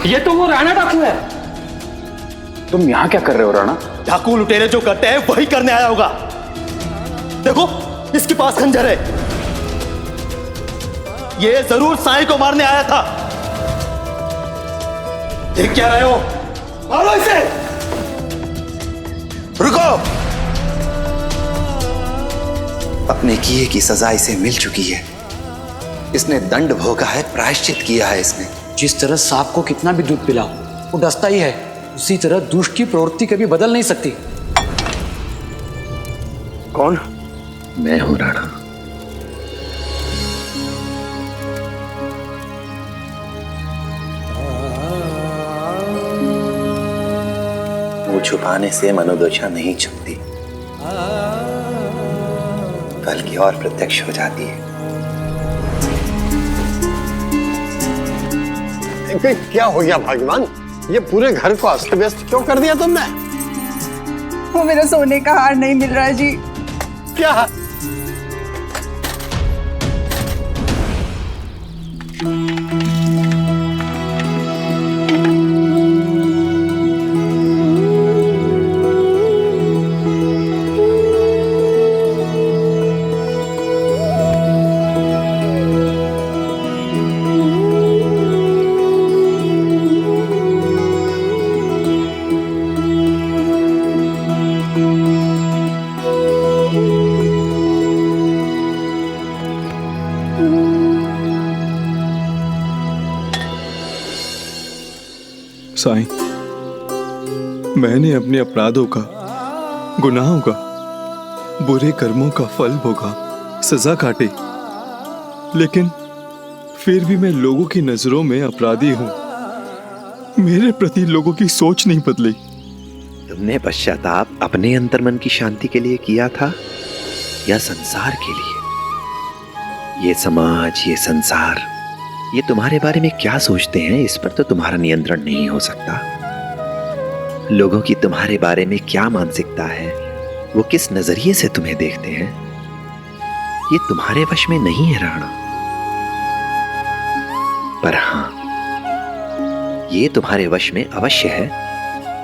F: ये तो वो राणा डाकू है।
E: तुम यहाँ क्या कर रहे हो राणा?
F: डाकू लुटेरे जो करते हैं वही करने आया होगा। देखो, इसके पास खंजर है। ये जरूर साईं को मारने आया था। देख क्या रहे हो? मारो इसे।
C: रुको। अपने किए की सजा इसे मिल चुकी है। इसने दंड भोगा है, प्रायश्चित किया है इसने।
N: जिस तरह सांप को कितना भी दूध पिलाओ वो डसता ही है, उसी तरह दुष्ट की प्रवृत्ति कभी बदल नहीं सकती।
G: कौन?
C: मैं हूं राणा। वो छुपाने से मनोदशा नहीं छुपती, बल्कि और प्रत्यक्ष हो जाती है।
B: क्या हो गया भाग्यवान? ये पूरे घर को अस्त व्यस्त क्यों कर दिया तुमने?
L: वो मेरा सोने का हार नहीं मिल रहा है जी।
B: क्या?
G: साईं, मैंने अपने अपराधों का, गुनाहों का, बुरे कर्मों का फल भोगा, सजा काटी, लेकिन फिर भी मैं लोगों की नजरों में अपराधी हूं। मेरे प्रति लोगों की सोच नहीं बदली।
C: तुमने पश्चाताप अपने अंतर्मन की शांति के लिए किया था या संसार के लिए? ये समाज, ये संसार, ये तुम्हारे बारे में क्या सोचते हैं, इस पर तो तुम्हारा नियंत्रण नहीं हो सकता। लोगों की तुम्हारे बारे में क्या मानसिकता है, वो किस नजरिए से तुम्हें देखते हैं, ये तुम्हारे वश में नहीं है राणा। पर हां, ये तुम्हारे वश में अवश्य है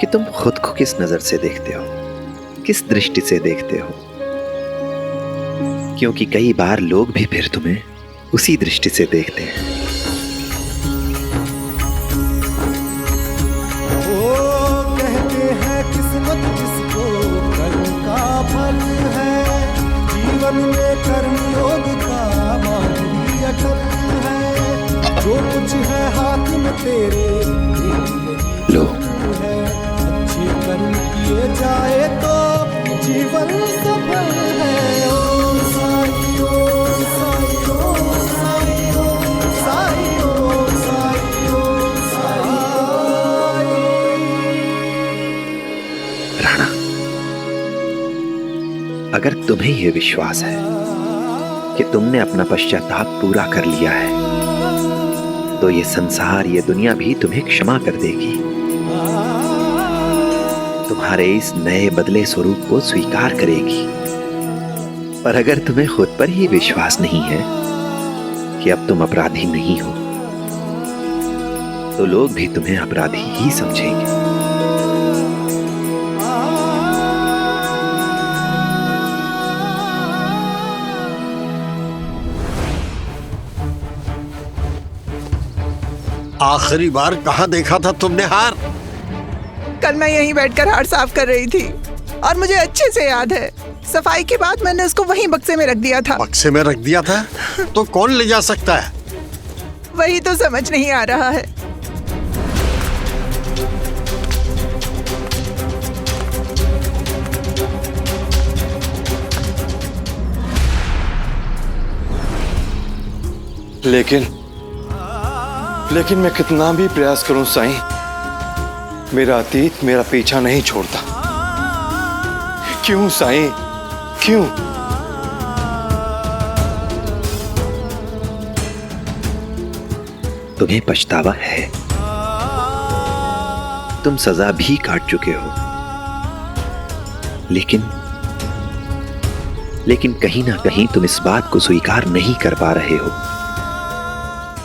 C: कि तुम खुद को किस नजर से देखते हो, किस दृष्टि से देखते हो, क्योंकि कई बार लोग भी फिर तुम्हें उसी दृष्टि से देखते हैं।
M: किस्मत जिसको कर्म का फल है, जीवन में कर्म योग का माधुरी अटल है। जो कुछ है हाथ में तेरे
C: लो,
M: है, अच्छे कर्म किए जाए तो जीवन सफल है। ओम साई, ओम साई, ओम साई, ओम साई, ओम साई, ओम साई।
C: राणा, अगर तुम्हें यह विश्वास है कि तुमने अपना पश्चाताप पूरा कर लिया है, तो ये संसार, ये दुनिया भी तुम्हें क्षमा कर देगी, तुम्हारे इस नए बदले स्वरूप को स्वीकार करेगी। पर अगर तुम्हें खुद पर ही विश्वास नहीं है कि अब तुम अपराधी नहीं हो, तो लोग भी तुम्हें अपराधी ही समझेंगे।
B: आखिरी बार कहाँ देखा था तुमने हार?
L: कल मैं यहीं बैठकर हार साफ कर रही थी और मुझे अच्छे से याद है, सफाई के बाद मैंने उसको वहीं बक्से में रख दिया था।
B: बक्से में रख दिया था? तो कौन ले जा सकता है?
L: वही तो समझ नहीं आ रहा है।
G: लेकिन मैं कितना भी प्रयास करूं साईं, मेरा अतीत मेरा पीछा नहीं छोड़ता। क्यों साईं, क्यों?
C: तुम्हें पछतावा है, तुम सजा भी काट चुके हो, लेकिन कहीं ना कहीं तुम इस बात को स्वीकार नहीं कर पा रहे हो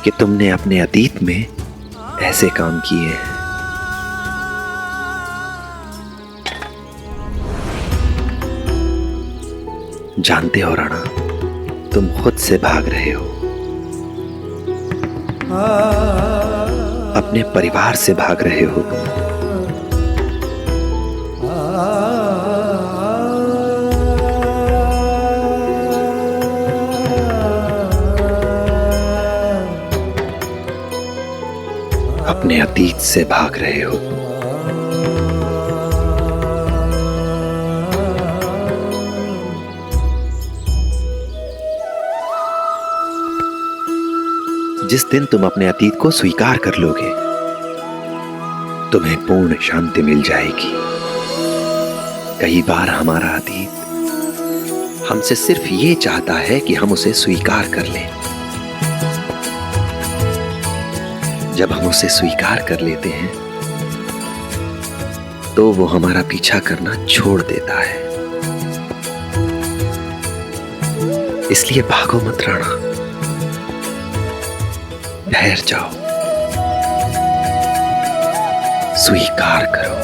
C: कि तुमने अपने अतीत में ऐसे काम किए हैं। जानते हो राणा, तुम खुद से भाग रहे हो, अपने परिवार से भाग रहे हो। अपने अतीत से भाग रहे हो। जिस दिन तुम अपने अतीत को स्वीकार कर लोगे, तुम्हें पूर्ण शांति मिल जाएगी। कई बार हमारा अतीत हमसे सिर्फ ये चाहता है कि हम उसे स्वीकार कर लें। जब हम उसे स्वीकार कर लेते हैं, तो वो हमारा पीछा करना छोड़ देता है। इसलिए भागो मत राणा, ठहर जाओ, स्वीकार करो।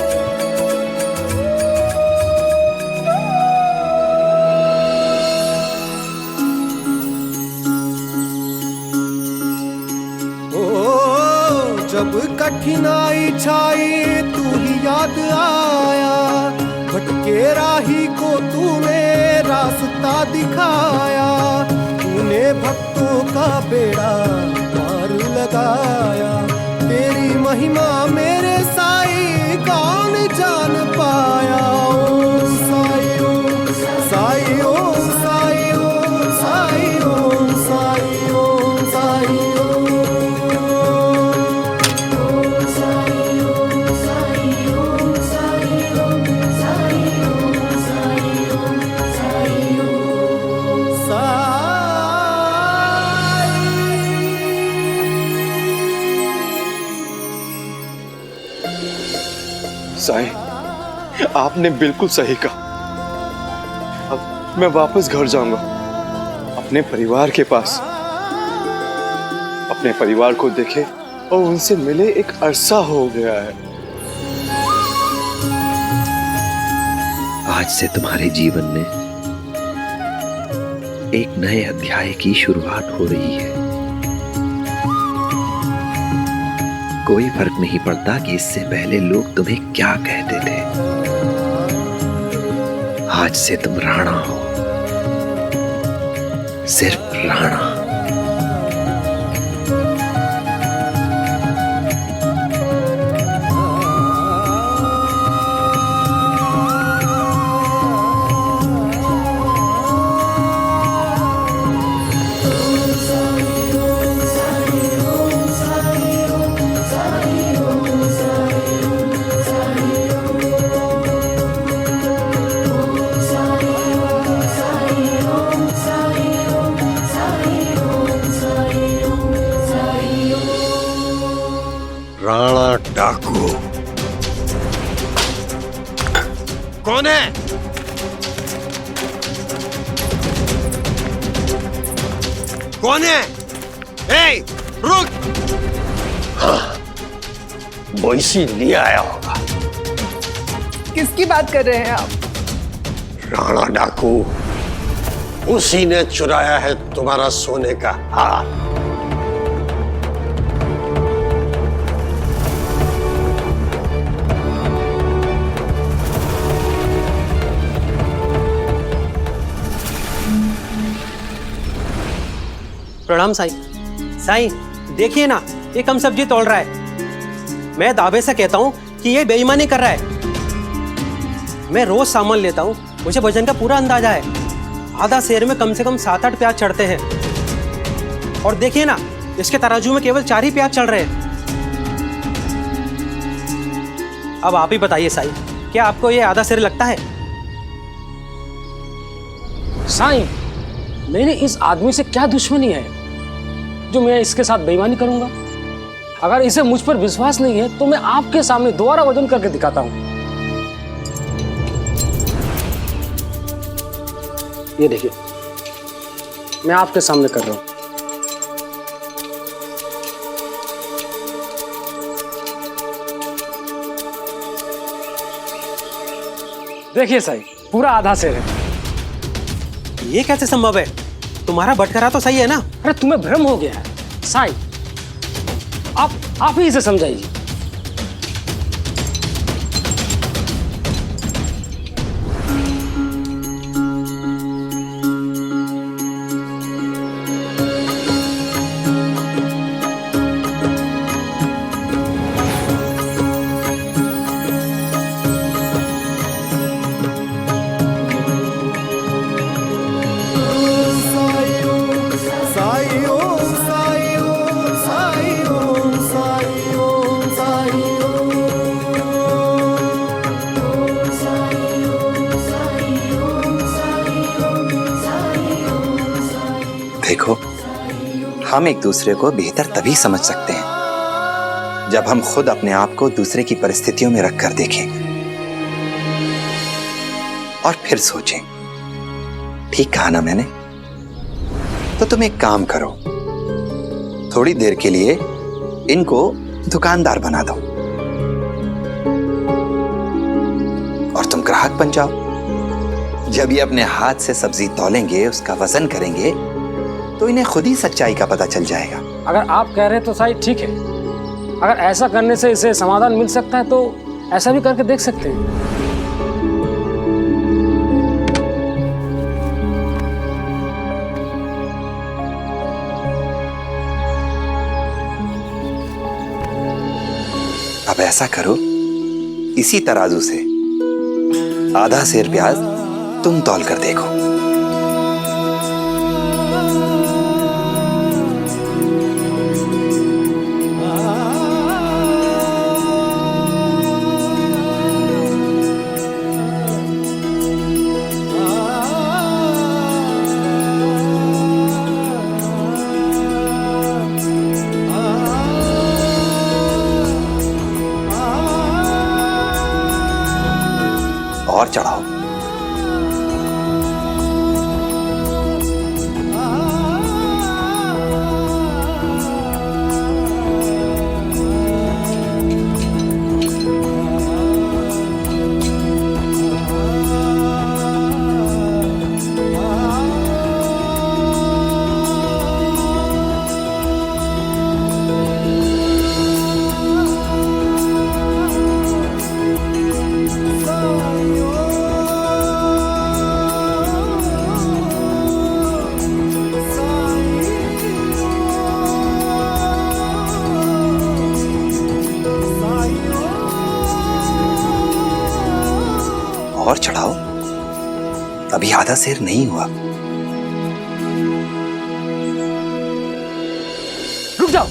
M: जब कठिनाई छाई तू ही याद आया, भटके राही को तूने रास्ता दिखाया। तूने भक्तों का बेड़ा पार लगाया। तेरी महिमा मेरे साईं कौन जान पाया। ओम साई ओम साई ओम साई ओम साई ओम साई ओम साई
G: साईं, आपने बिल्कुल सही कहा। अब मैं वापस घर जाऊंगा, अपने परिवार के पास। अपने परिवार को देखे और उनसे मिले एक अरसा हो गया है।
C: आज से तुम्हारे जीवन में एक नए अध्याय की शुरुआत हो रही है। कोई फर्क नहीं पड़ता कि इससे पहले लोग तुम्हें क्या कहते थे। आज से तुम राणा हो, सिर्फ राणा।
B: राणा डाकू कौन है? कौन है? ए, रुक! हाँ, वो इसीलिए आया होगा।
L: किसकी बात कर रहे हैं आप?
B: राणा डाकू, उसी ने चुराया है तुम्हारा सोने का हार।
O: प्रणाम साईं। साईं देखिए ना, ये कम सब्जी तोड़ रहा है। मैं दावे से कहता हूँ कि ये बेईमानी कर रहा है। मैं रोज सामान लेता हूँ, मुझे वजन का पूरा अंदाजा है। आधा सेर में कम से कम 7-8 प्याज चढ़ते हैं। और देखिए ना, इसके तराजू में केवल 4 ही प्याज चढ़ रहे हैं। अब आप ही बताइए साईं, क्या आपको ये आधा सेर लगता है?
K: साईं, मेरी इस आदमी से क्या दुश्मनी है जो मैं इसके साथ बेईमानी करूंगा? अगर इसे मुझ पर विश्वास नहीं है तो मैं आपके सामने दोबारा वजन करके दिखाता हूं। ये देखिए, मैं आपके सामने कर रहा हूं। देखिए साईं, पूरा आधा सेर है।
O: ये कैसे संभव है? तुम्हारा बटखरा तो सही है ना?
K: अरे तुम्हें भ्रम हो गया है साईं, आप ही इसे समझाइए।
C: देखो, हम एक दूसरे को बेहतर तभी समझ सकते हैं जब हम खुद अपने आप को दूसरे की परिस्थितियों में रखकर देखें और फिर सोचें। ठीक कहा ना मैंने? तो तुम एक काम करो, थोड़ी देर के लिए इनको दुकानदार बना दो और तुम ग्राहक बन जाओ। जब ये अपने हाथ से सब्जी तौलेंगे, उसका वजन करेंगे, तो इन्हें खुद ही सच्चाई का पता चल जाएगा।
K: अगर आप कह रहे हैं तो साईं ठीक है। अगर ऐसा करने से इसे समाधान मिल सकता है तो ऐसा भी करके देख सकते हैं।
C: अब ऐसा करो, इसी तराजू से आधा सेर प्याज तुम तौल कर देखो। और चढ़ाओ। और चढ़ाओ, अभी आधा सेर नहीं हुआ।
K: रुक जाओ,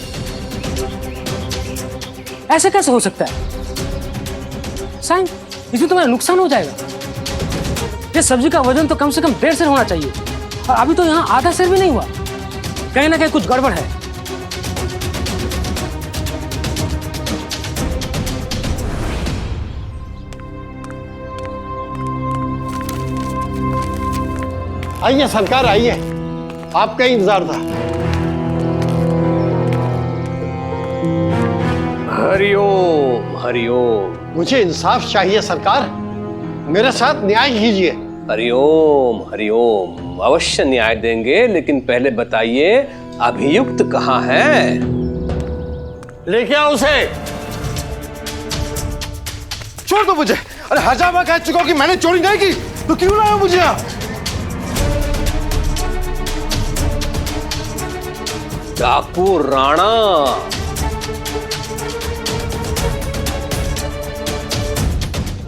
K: ऐसे कैसे हो सकता है साईं? इसमें तुम्हारा नुकसान हो जाएगा। ये सब्जी का वजन तो कम से कम 1.5 सेर होना चाहिए, और अभी तो यहाँ आधा सेर भी नहीं हुआ। कहीं ना कहीं कुछ गड़बड़ है।
B: आइए सरकार, आइए, आपका इंतजार था।
A: हरिओम हरिओम।
B: मुझे इंसाफ चाहिए सरकार, मेरे साथ न्याय कीजिए।
A: हरिओम हरिओम, अवश्य न्याय देंगे, लेकिन पहले बताइए अभियुक्त कहाँ है?
B: लेके आओ उसे।
G: छोड़ दो मुझे। अरे हजार बार कह चुका हूं कि मैंने चोरी नहीं की, तो क्यों लाया मुझे यहाँ?
A: डाकू राणा,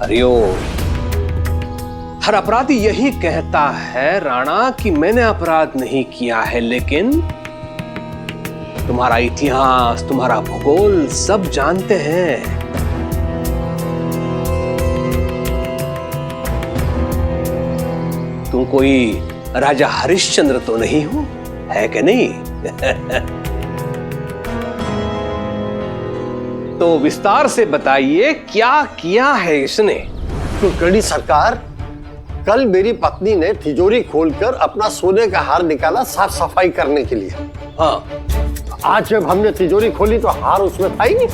A: हरिओम। हर अपराधी यही कहता है राणा कि मैंने अपराध नहीं किया है, लेकिन तुम्हारा इतिहास, तुम्हारा भूगोल सब जानते हैं। तुम कोई राजा हरिश्चंद्र तो नहीं हो, है कि नहीं? तो विस्तार से बताइए क्या किया है इसने?
B: कुलकर्णी सरकार, कल मेरी पत्नी ने तिजोरी खोलकर अपना सोने का हार निकाला साफ सफाई करने के लिए।
A: हाँ,
B: आज जब हमने तिजोरी खोली तो हार उसमें था ही नहीं।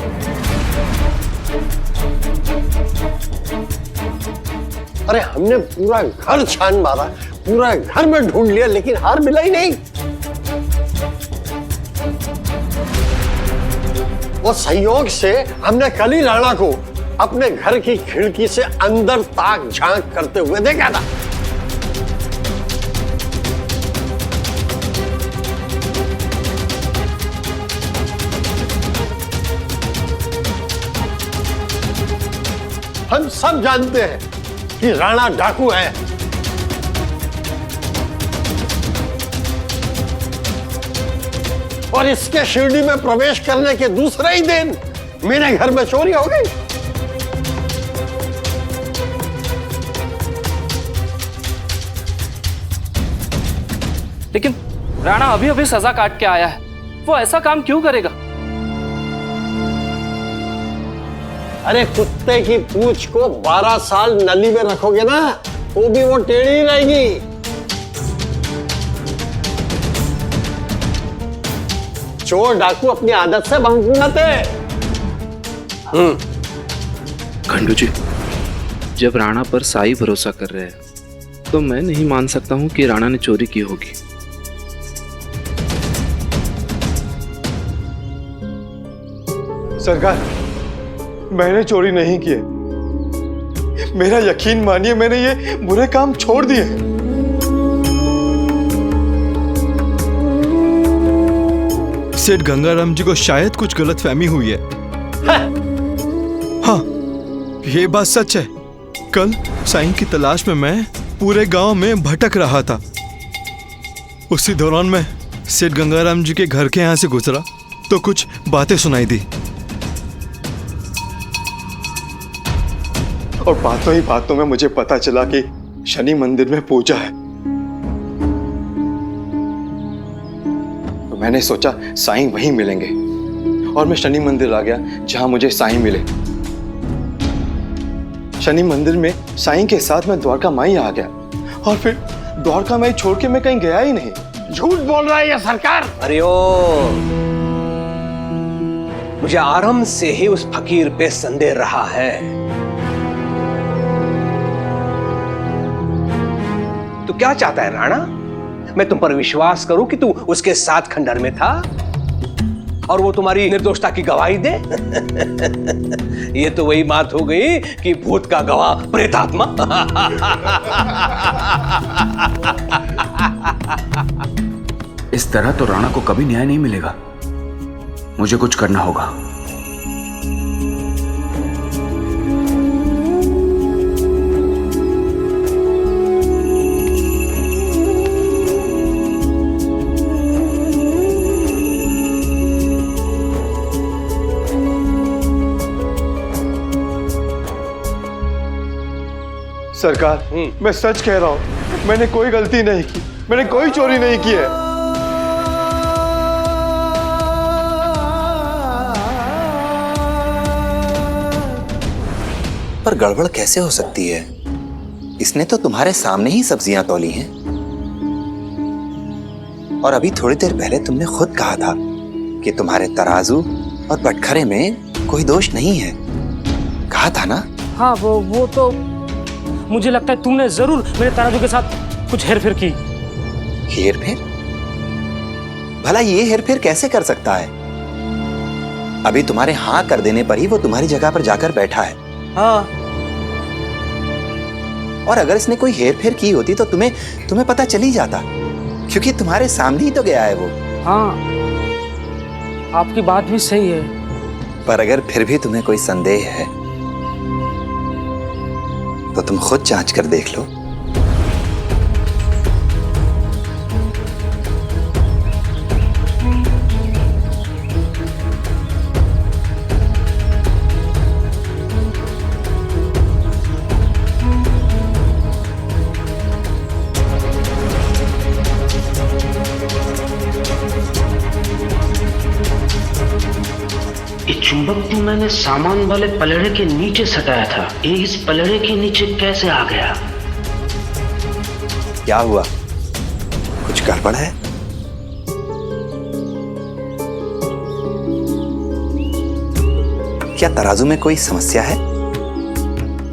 B: अरे हमने पूरा घर छान मारा, पूरा घर में ढूंढ लिया, लेकिन हार मिला ही नहीं। वो संयोग से हमने कल ही राणा को अपने घर की खिड़की से अंदर ताक झांक करते हुए देखा था। हम सब जानते हैं कि राणा डाकू है। और इसके शिरडी में प्रवेश करने के दूसरे ही दिन मेरे घर में चोरी हो गई।
K: लेकिन राणा अभी अभी सजा काट के आया है, वो ऐसा काम क्यों करेगा?
B: अरे कुत्ते की पूंछ को 12 साल नली में रखोगे ना, तो भी वो टेढ़ी ही रहेगी। चोर डाकू अपनी आदत से भंग न थे।
Q: खंडू जी, जब राणा पर साई भरोसा कर रहे हैं, तो मैं नहीं मान सकता हूं कि राणा ने चोरी की होगी।
G: सरकार, मैंने चोरी नहीं की है। मेरा यकीन मानिए, मैंने ये बुरे काम छोड़ दिए।
R: सेठ गंगाराम जी को शायद कुछ गलतफहमी हुई है।
G: ये बात सच है। कल साईं की तलाश में मैं पूरे गांव में भटक रहा था। उसी दौरान मैं सेठ गंगाराम जी के घर के यहाँ से गुजरा तो कुछ बातें सुनाई दी और बातों ही बातों में मुझे पता चला कि शनि मंदिर में पूजा है। तो मैंने सोचा साईं वहीं मिलेंगे और मैं शनि मंदिर आ गया जहां मुझे साईं मिले। शनि मंदिर में साईं के साथ मैं द्वारका माई आ गया और फिर द्वारका माई छोड़ के मैं कहीं गया ही नहीं।
A: झूठ बोल रहा है यह सरकार। अरे ओ, मुझे आरंभ से ही उस फकीर पे संदेह रहा है। तू क्या चाहता है राणा? मैं तुम पर विश्वास करूं कि तू उसके साथ खंडर में था और वो तुम्हारी निर्दोषता की गवाही दे? ये तो वही बात हो गई कि भूत का गवाह प्रेतात्मा।
E: इस तरह तो राणा को कभी न्याय नहीं मिलेगा। मुझे कुछ करना होगा।
G: सरकार, मैं सच कह रहा हूं, मैंने कोई गलती नहीं की, मैंने कोई चोरी नहीं की है।
C: पर गड़बड़ कैसे हो सकती है? इसने तो तुम्हारे सामने ही सब्जियां तौली हैं और अभी थोड़ी देर पहले तुमने खुद कहा था कि तुम्हारे तराजू और बटखरे में कोई दोष नहीं है। कहा था ना?
K: हाँ, वो तो मुझे लगता है तुमने जरूर मेरे तराजू के साथ कुछ हेरफेर की।
C: हेरफेर? भला ये हेरफेर कैसे कर सकता है? अभी तुम्हारे हाँ कर देने पर ही वो तुम्हारी जगह पर जाकर बैठा है।
K: हाँ।
C: और अगर इसने कोई हेरफेर की होती तो तुम्हें पता चली जाता, क्योंकि तुम्हारे सामने ही तो गया है वो।
K: हाँ, आपकी बात भी सही है।
C: पर अगर फिर भी तुम्हें कोई संदेह है तो तुम खुद जांच कर देख लो।
R: चुंबक को मैंने सामान वाले पलड़े के नीचे सटाया था, ये इस पलड़े के नीचे कैसे आ गया?
C: क्या हुआ? कुछ गड़बड़ है? क्या तराजू में कोई समस्या है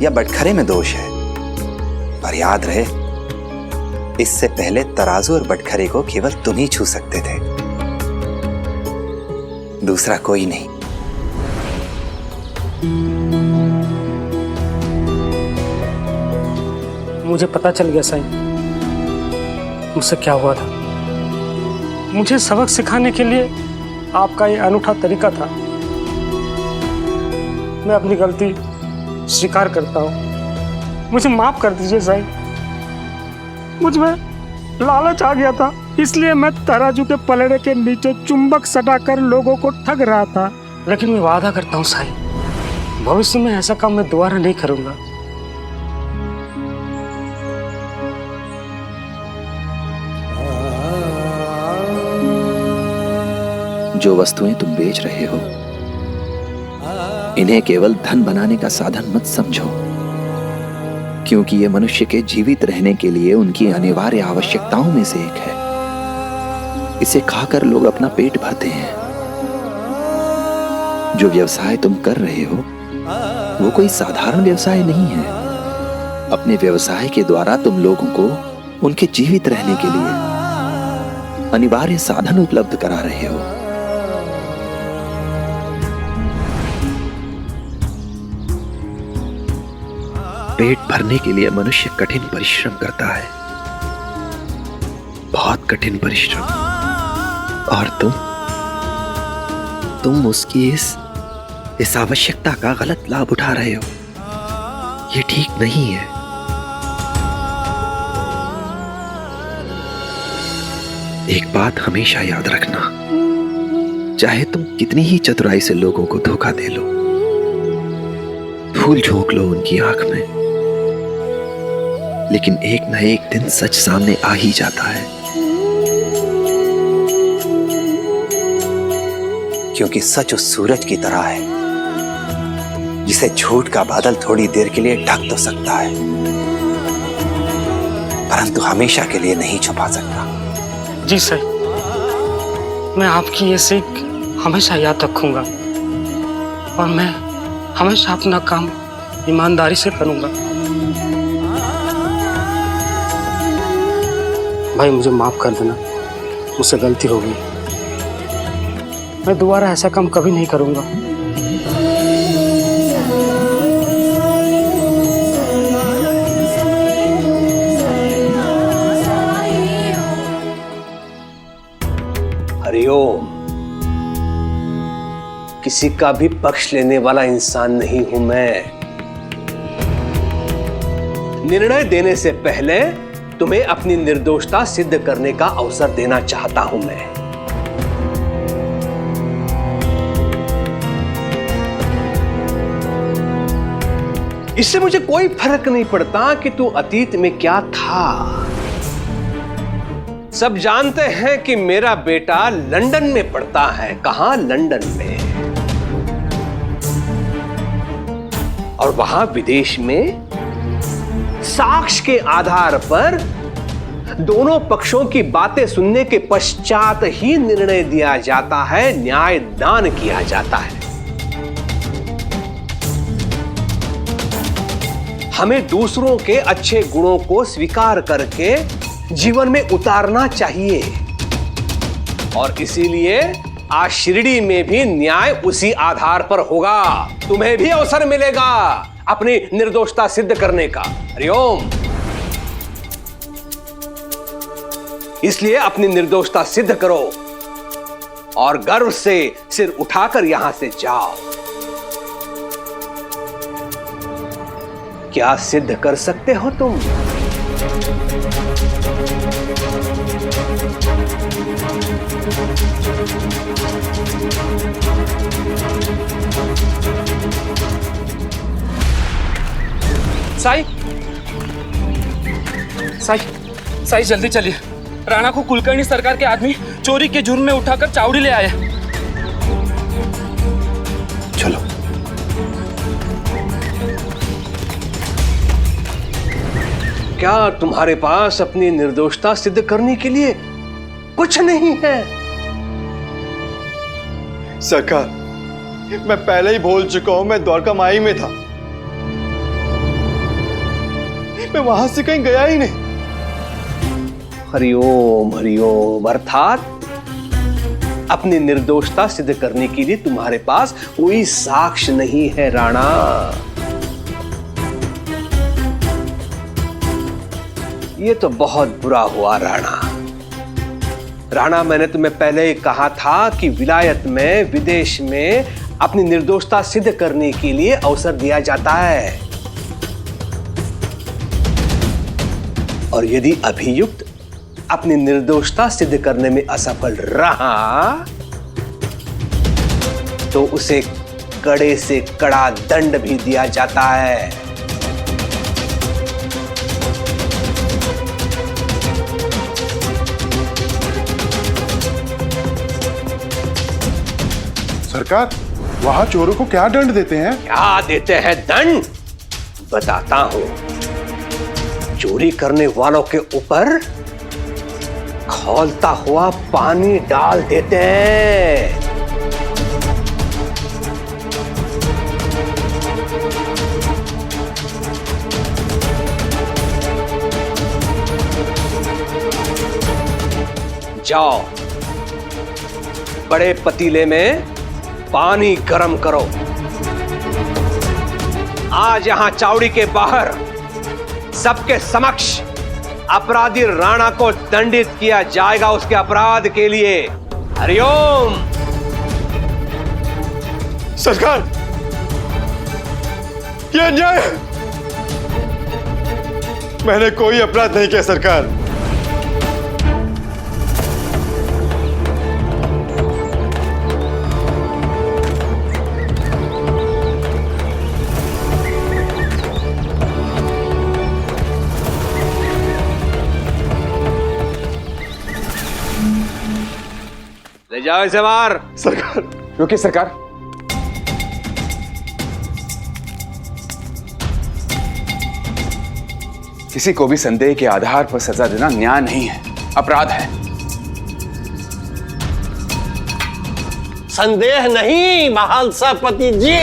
C: या बटखरे में दोष है? पर याद रहे, इससे पहले तराजू और बटखरे को केवल तुम ही छू सकते थे, दूसरा कोई नहीं।
K: मुझे पता चल गया साईं, मुझसे क्या हुआ था। मुझे सबक सिखाने के लिए आपका ये अनूठा तरीका था। मैं अपनी गलती स्वीकार करता हूँ, मुझे माफ कर दीजिए साईं। मुझ में लालच आ गया था, इसलिए मैं तराजू के पलड़े के नीचे चुंबक सटाकर लोगों को ठग रहा था। लेकिन मैं वादा करता हूँ साईं, भविष्य में ऐसा काम मैं दोबारा नहीं करूंगा।
C: जो वस्तुएं तुम बेच रहे हो, इन्हें केवल धन बनाने का साधन मत समझो, क्योंकि ये मनुष्य के जीवित रहने के लिए उनकी अनिवार्य आवश्यकताओं में से एक है। इसे खाकर लोग अपना पेट भरते हैं। जो व्यवसाय तुम कर रहे हो वो कोई साधारण व्यवसाय नहीं है। अपने व्यवसाय के द्वारा तुम लोगों को उनके जीवित रहने के लिए अनिवार्य साधन उपलब्ध करा रहे हो। पेट भरने के लिए मनुष्य कठिन परिश्रम करता है, बहुत कठिन परिश्रम। और तुम उसकी इस आवश्यकता का गलत लाभ उठा रहे हो। ये ठीक नहीं है। एक बात हमेशा याद रखना, चाहे तुम कितनी ही चतुराई से लोगों को धोखा दे लो, फूल झोंक लो उनकी आंख में, लेकिन एक ना एक दिन सच सामने आ ही जाता है। क्योंकि सच उस सूरज की तरह है जिसे झूठ का बादल थोड़ी देर के लिए ढक तो सकता है, परंतु हमेशा के लिए नहीं छुपा सकता।
K: जी सर, मैं आपकी ये सीख हमेशा याद रखूंगा और मैं हमेशा अपना काम ईमानदारी से करूंगा। भाई मुझे माफ कर देना, मुझसे गलती हो गई। मैं दोबारा ऐसा काम कभी नहीं करूंगा।
A: हरिओम। किसी का भी पक्ष लेने वाला इंसान नहीं हूं मैं। निर्णय देने से पहले तुम्हें अपनी निर्दोषता सिद्ध करने का अवसर देना चाहता हूं मैं। इससे मुझे कोई फर्क नहीं पड़ता कि तू अतीत में क्या था। सब जानते हैं कि मेरा बेटा लंदन में पढ़ता है। कहां? लंदन में। और वहां विदेश में साक्ष्य के आधार पर दोनों पक्षों की बातें सुनने के पश्चात ही निर्णय दिया जाता है, न्याय दान किया जाता है। हमें दूसरों के अच्छे गुणों को स्वीकार करके जीवन में उतारना चाहिए और इसीलिए आज शिरडी में भी न्याय उसी आधार पर होगा। तुम्हें भी अवसर मिलेगा अपनी निर्दोषता सिद्ध करने का। हरिओम। इसलिए अपनी निर्दोषता सिद्ध करो और गर्व से सिर उठाकर यहां से जाओ। क्या सिद्ध कर सकते हो तुम?
K: साई, साई, साई जल्दी चलिए। राणा को कुलकर्णी सरकार के आदमी चोरी के जुर्म में उठाकर चावड़ी ले आए।
C: चलो।
A: क्या तुम्हारे पास अपनी निर्दोषता सिद्ध करने के लिए कुछ नहीं है?
G: सरकार, मैं पहले ही बोल चुका हूं, मैं द्वारका माई में था, मैं वहां से कहीं गया ही नहीं।
A: हरिओम हरिओम। अर्थात अपनी निर्दोषता सिद्ध करने के लिए तुम्हारे पास कोई साक्ष्य नहीं है राणा। ये तो बहुत बुरा हुआ राणा। राणा, मैंने तुम्हें पहले ही कहा था कि विलायत में, विदेश में अपनी निर्दोषता सिद्ध करने के लिए अवसर दिया जाता है और यदि अभियुक्त अपनी निर्दोषता सिद्ध करने में असफल रहा तो उसे कड़े से कड़ा दंड भी दिया जाता है।
G: सरकार, वहां चोरों को क्या दंड देते हैं?
A: क्या देते हैं दंड? बताता हूं। चोरी करने वालों के ऊपर खौलता हुआ पानी डाल देते हैं। जाओ, बड़े पतीले में पानी गर्म करो। आज यहां चावड़ी के बाहर सबके समक्ष अपराधी राणा को दंडित किया जाएगा उसके अपराध के लिए। हरिओम।
G: सरकार, यह अन्याय है, मैंने कोई अपराध नहीं किया सरकार।
A: ले जाओ इसे बाहर।
G: सरकार
E: रुकिए सरकार। किसी को भी संदेह के आधार पर सजा देना न्याय नहीं है, अपराध है।
B: संदेह नहीं महालसापति जी,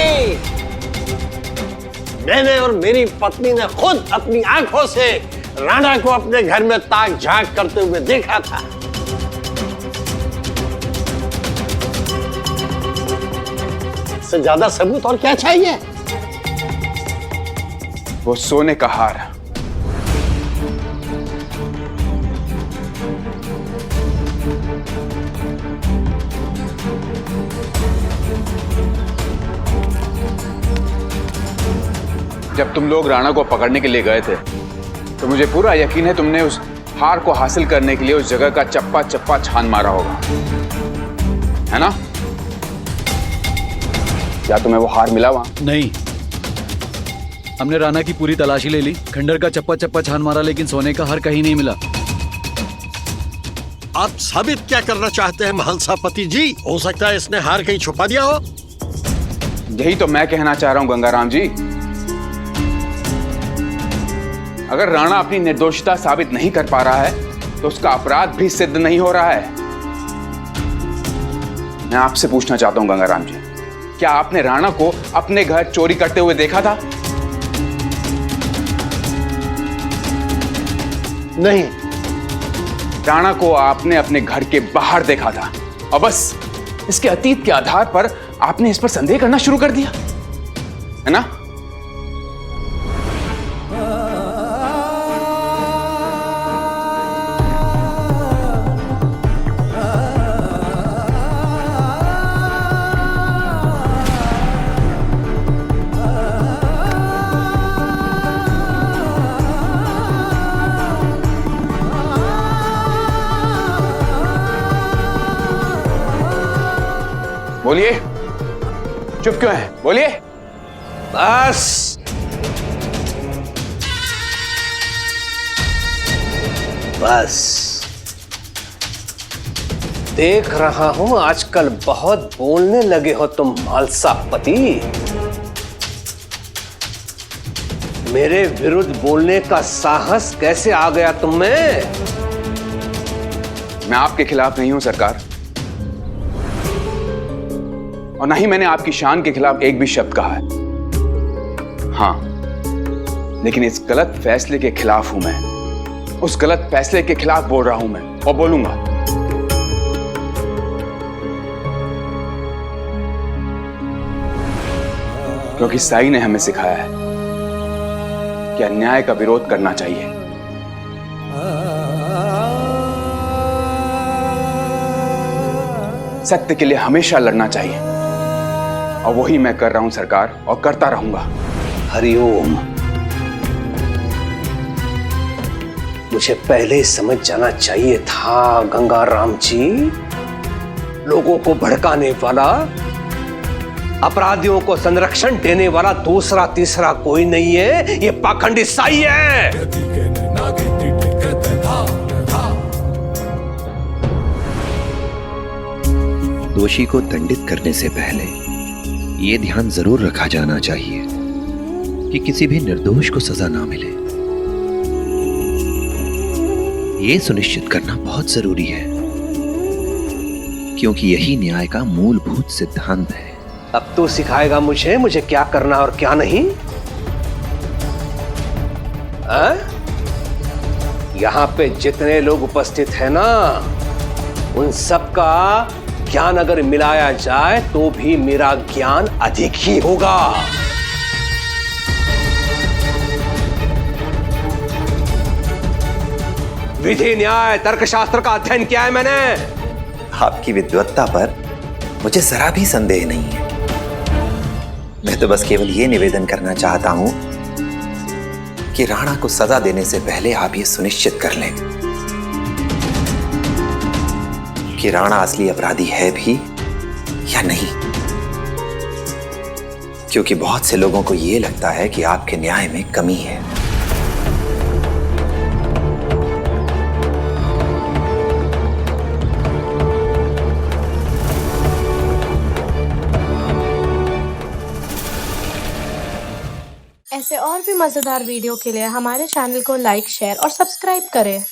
B: मैंने और मेरी पत्नी ने खुद अपनी आंखों से राणा को अपने घर में ताक झांक करते हुए देखा था। इससे ज्यादा सबूत और क्या चाहिए?
E: वो सोने का हार। जब तुम लोग राणा को पकड़ने के लिए गए थे तो मुझे पूरा यकीन है तुमने उस हार को हासिल करने के लिए उस जगह का चप्पा चप्पा छान मारा होगा, है ना? क्या तुम्हें वो हार मिला वहां?
N: नहीं, हमने राणा की पूरी तलाशी ले ली, खंडर का चप्पा चप्पा छान मारा, लेकिन सोने का हार कहीं नहीं मिला।
B: आप साबित क्या करना चाहते हैं महालसापति जी? हो सकता है इसने हार कहीं छुपा दिया हो।
E: यही तो मैं कहना चाह रहा हूं गंगाराम जी। अगर राणा अपनी निर्दोषिता साबित नहीं कर पा रहा है तो उसका अपराध भी सिद्ध नहीं हो रहा है। मैं आपसे पूछना चाहता हूं गंगाराम जी, क्या आपने राणा को अपने घर चोरी करते हुए देखा था?
B: नहीं।
E: राणा को आपने अपने घर के बाहर देखा था और बस इसके अतीत के आधार पर आपने इस पर संदेह करना शुरू कर दिया, है ना? बोलिए, चुप क्यों है? बोलिए।
A: बस बस देख रहा हूं आजकल बहुत बोलने लगे हो तुम महालसापति। मेरे विरुद्ध बोलने का साहस कैसे आ गया तुम में?
E: मैं आपके खिलाफ नहीं हूं सरकार, और ना ही मैंने आपकी शान के खिलाफ एक भी शब्द कहा है। हाँ, लेकिन इस गलत फैसले के खिलाफ हूं मैं। उस गलत फैसले के खिलाफ बोल रहा हूं मैं और बोलूंगा। क्योंकि साई ने हमें सिखाया है कि अन्याय का विरोध करना चाहिए। सत्य के लिए हमेशा लड़ना चाहिए, और वही मैं कर रहा हूं सरकार, और करता रहूंगा।
A: हरिओम। मुझे पहले ही समझ जाना चाहिए था गंगाराम जी। लोगों को भड़काने वाला, अपराधियों को संरक्षण देने वाला दूसरा तीसरा कोई नहीं है, ये पाखंडी साई है।
C: दोषी को दंडित करने से पहले ये ध्यान जरूर रखा जाना चाहिए कि किसी भी निर्दोष को सजा ना मिले। ये सुनिश्चित करना बहुत जरूरी है, क्योंकि यही न्याय का मूलभूत सिद्धांत है।
A: अब तो सिखाएगा मुझे क्या करना और क्या नहीं? यहाँ पे जितने लोग उपस्थित हैं ना, उन सबका ज्ञान अगर मिलाया जाए तो भी मेरा ज्ञान अधिक ही होगा। विधि न्याय तर्कशास्त्र का अध्ययन किया है मैंने।
C: आपकी विद्वत्ता पर मुझे जरा भी संदेह नहीं है। मैं तो बस केवल ये निवेदन करना चाहता हूं कि राणा को सजा देने से पहले आप ये सुनिश्चित कर लें कि राणा असली अपराधी है भी या नहीं, क्योंकि बहुत से लोगों को यह लगता है कि आपके न्याय में कमी है।
I: ऐसे और भी मज़ेदार वीडियो के लिए हमारे चैनल को लाइक, शेयर और सब्सक्राइब करें।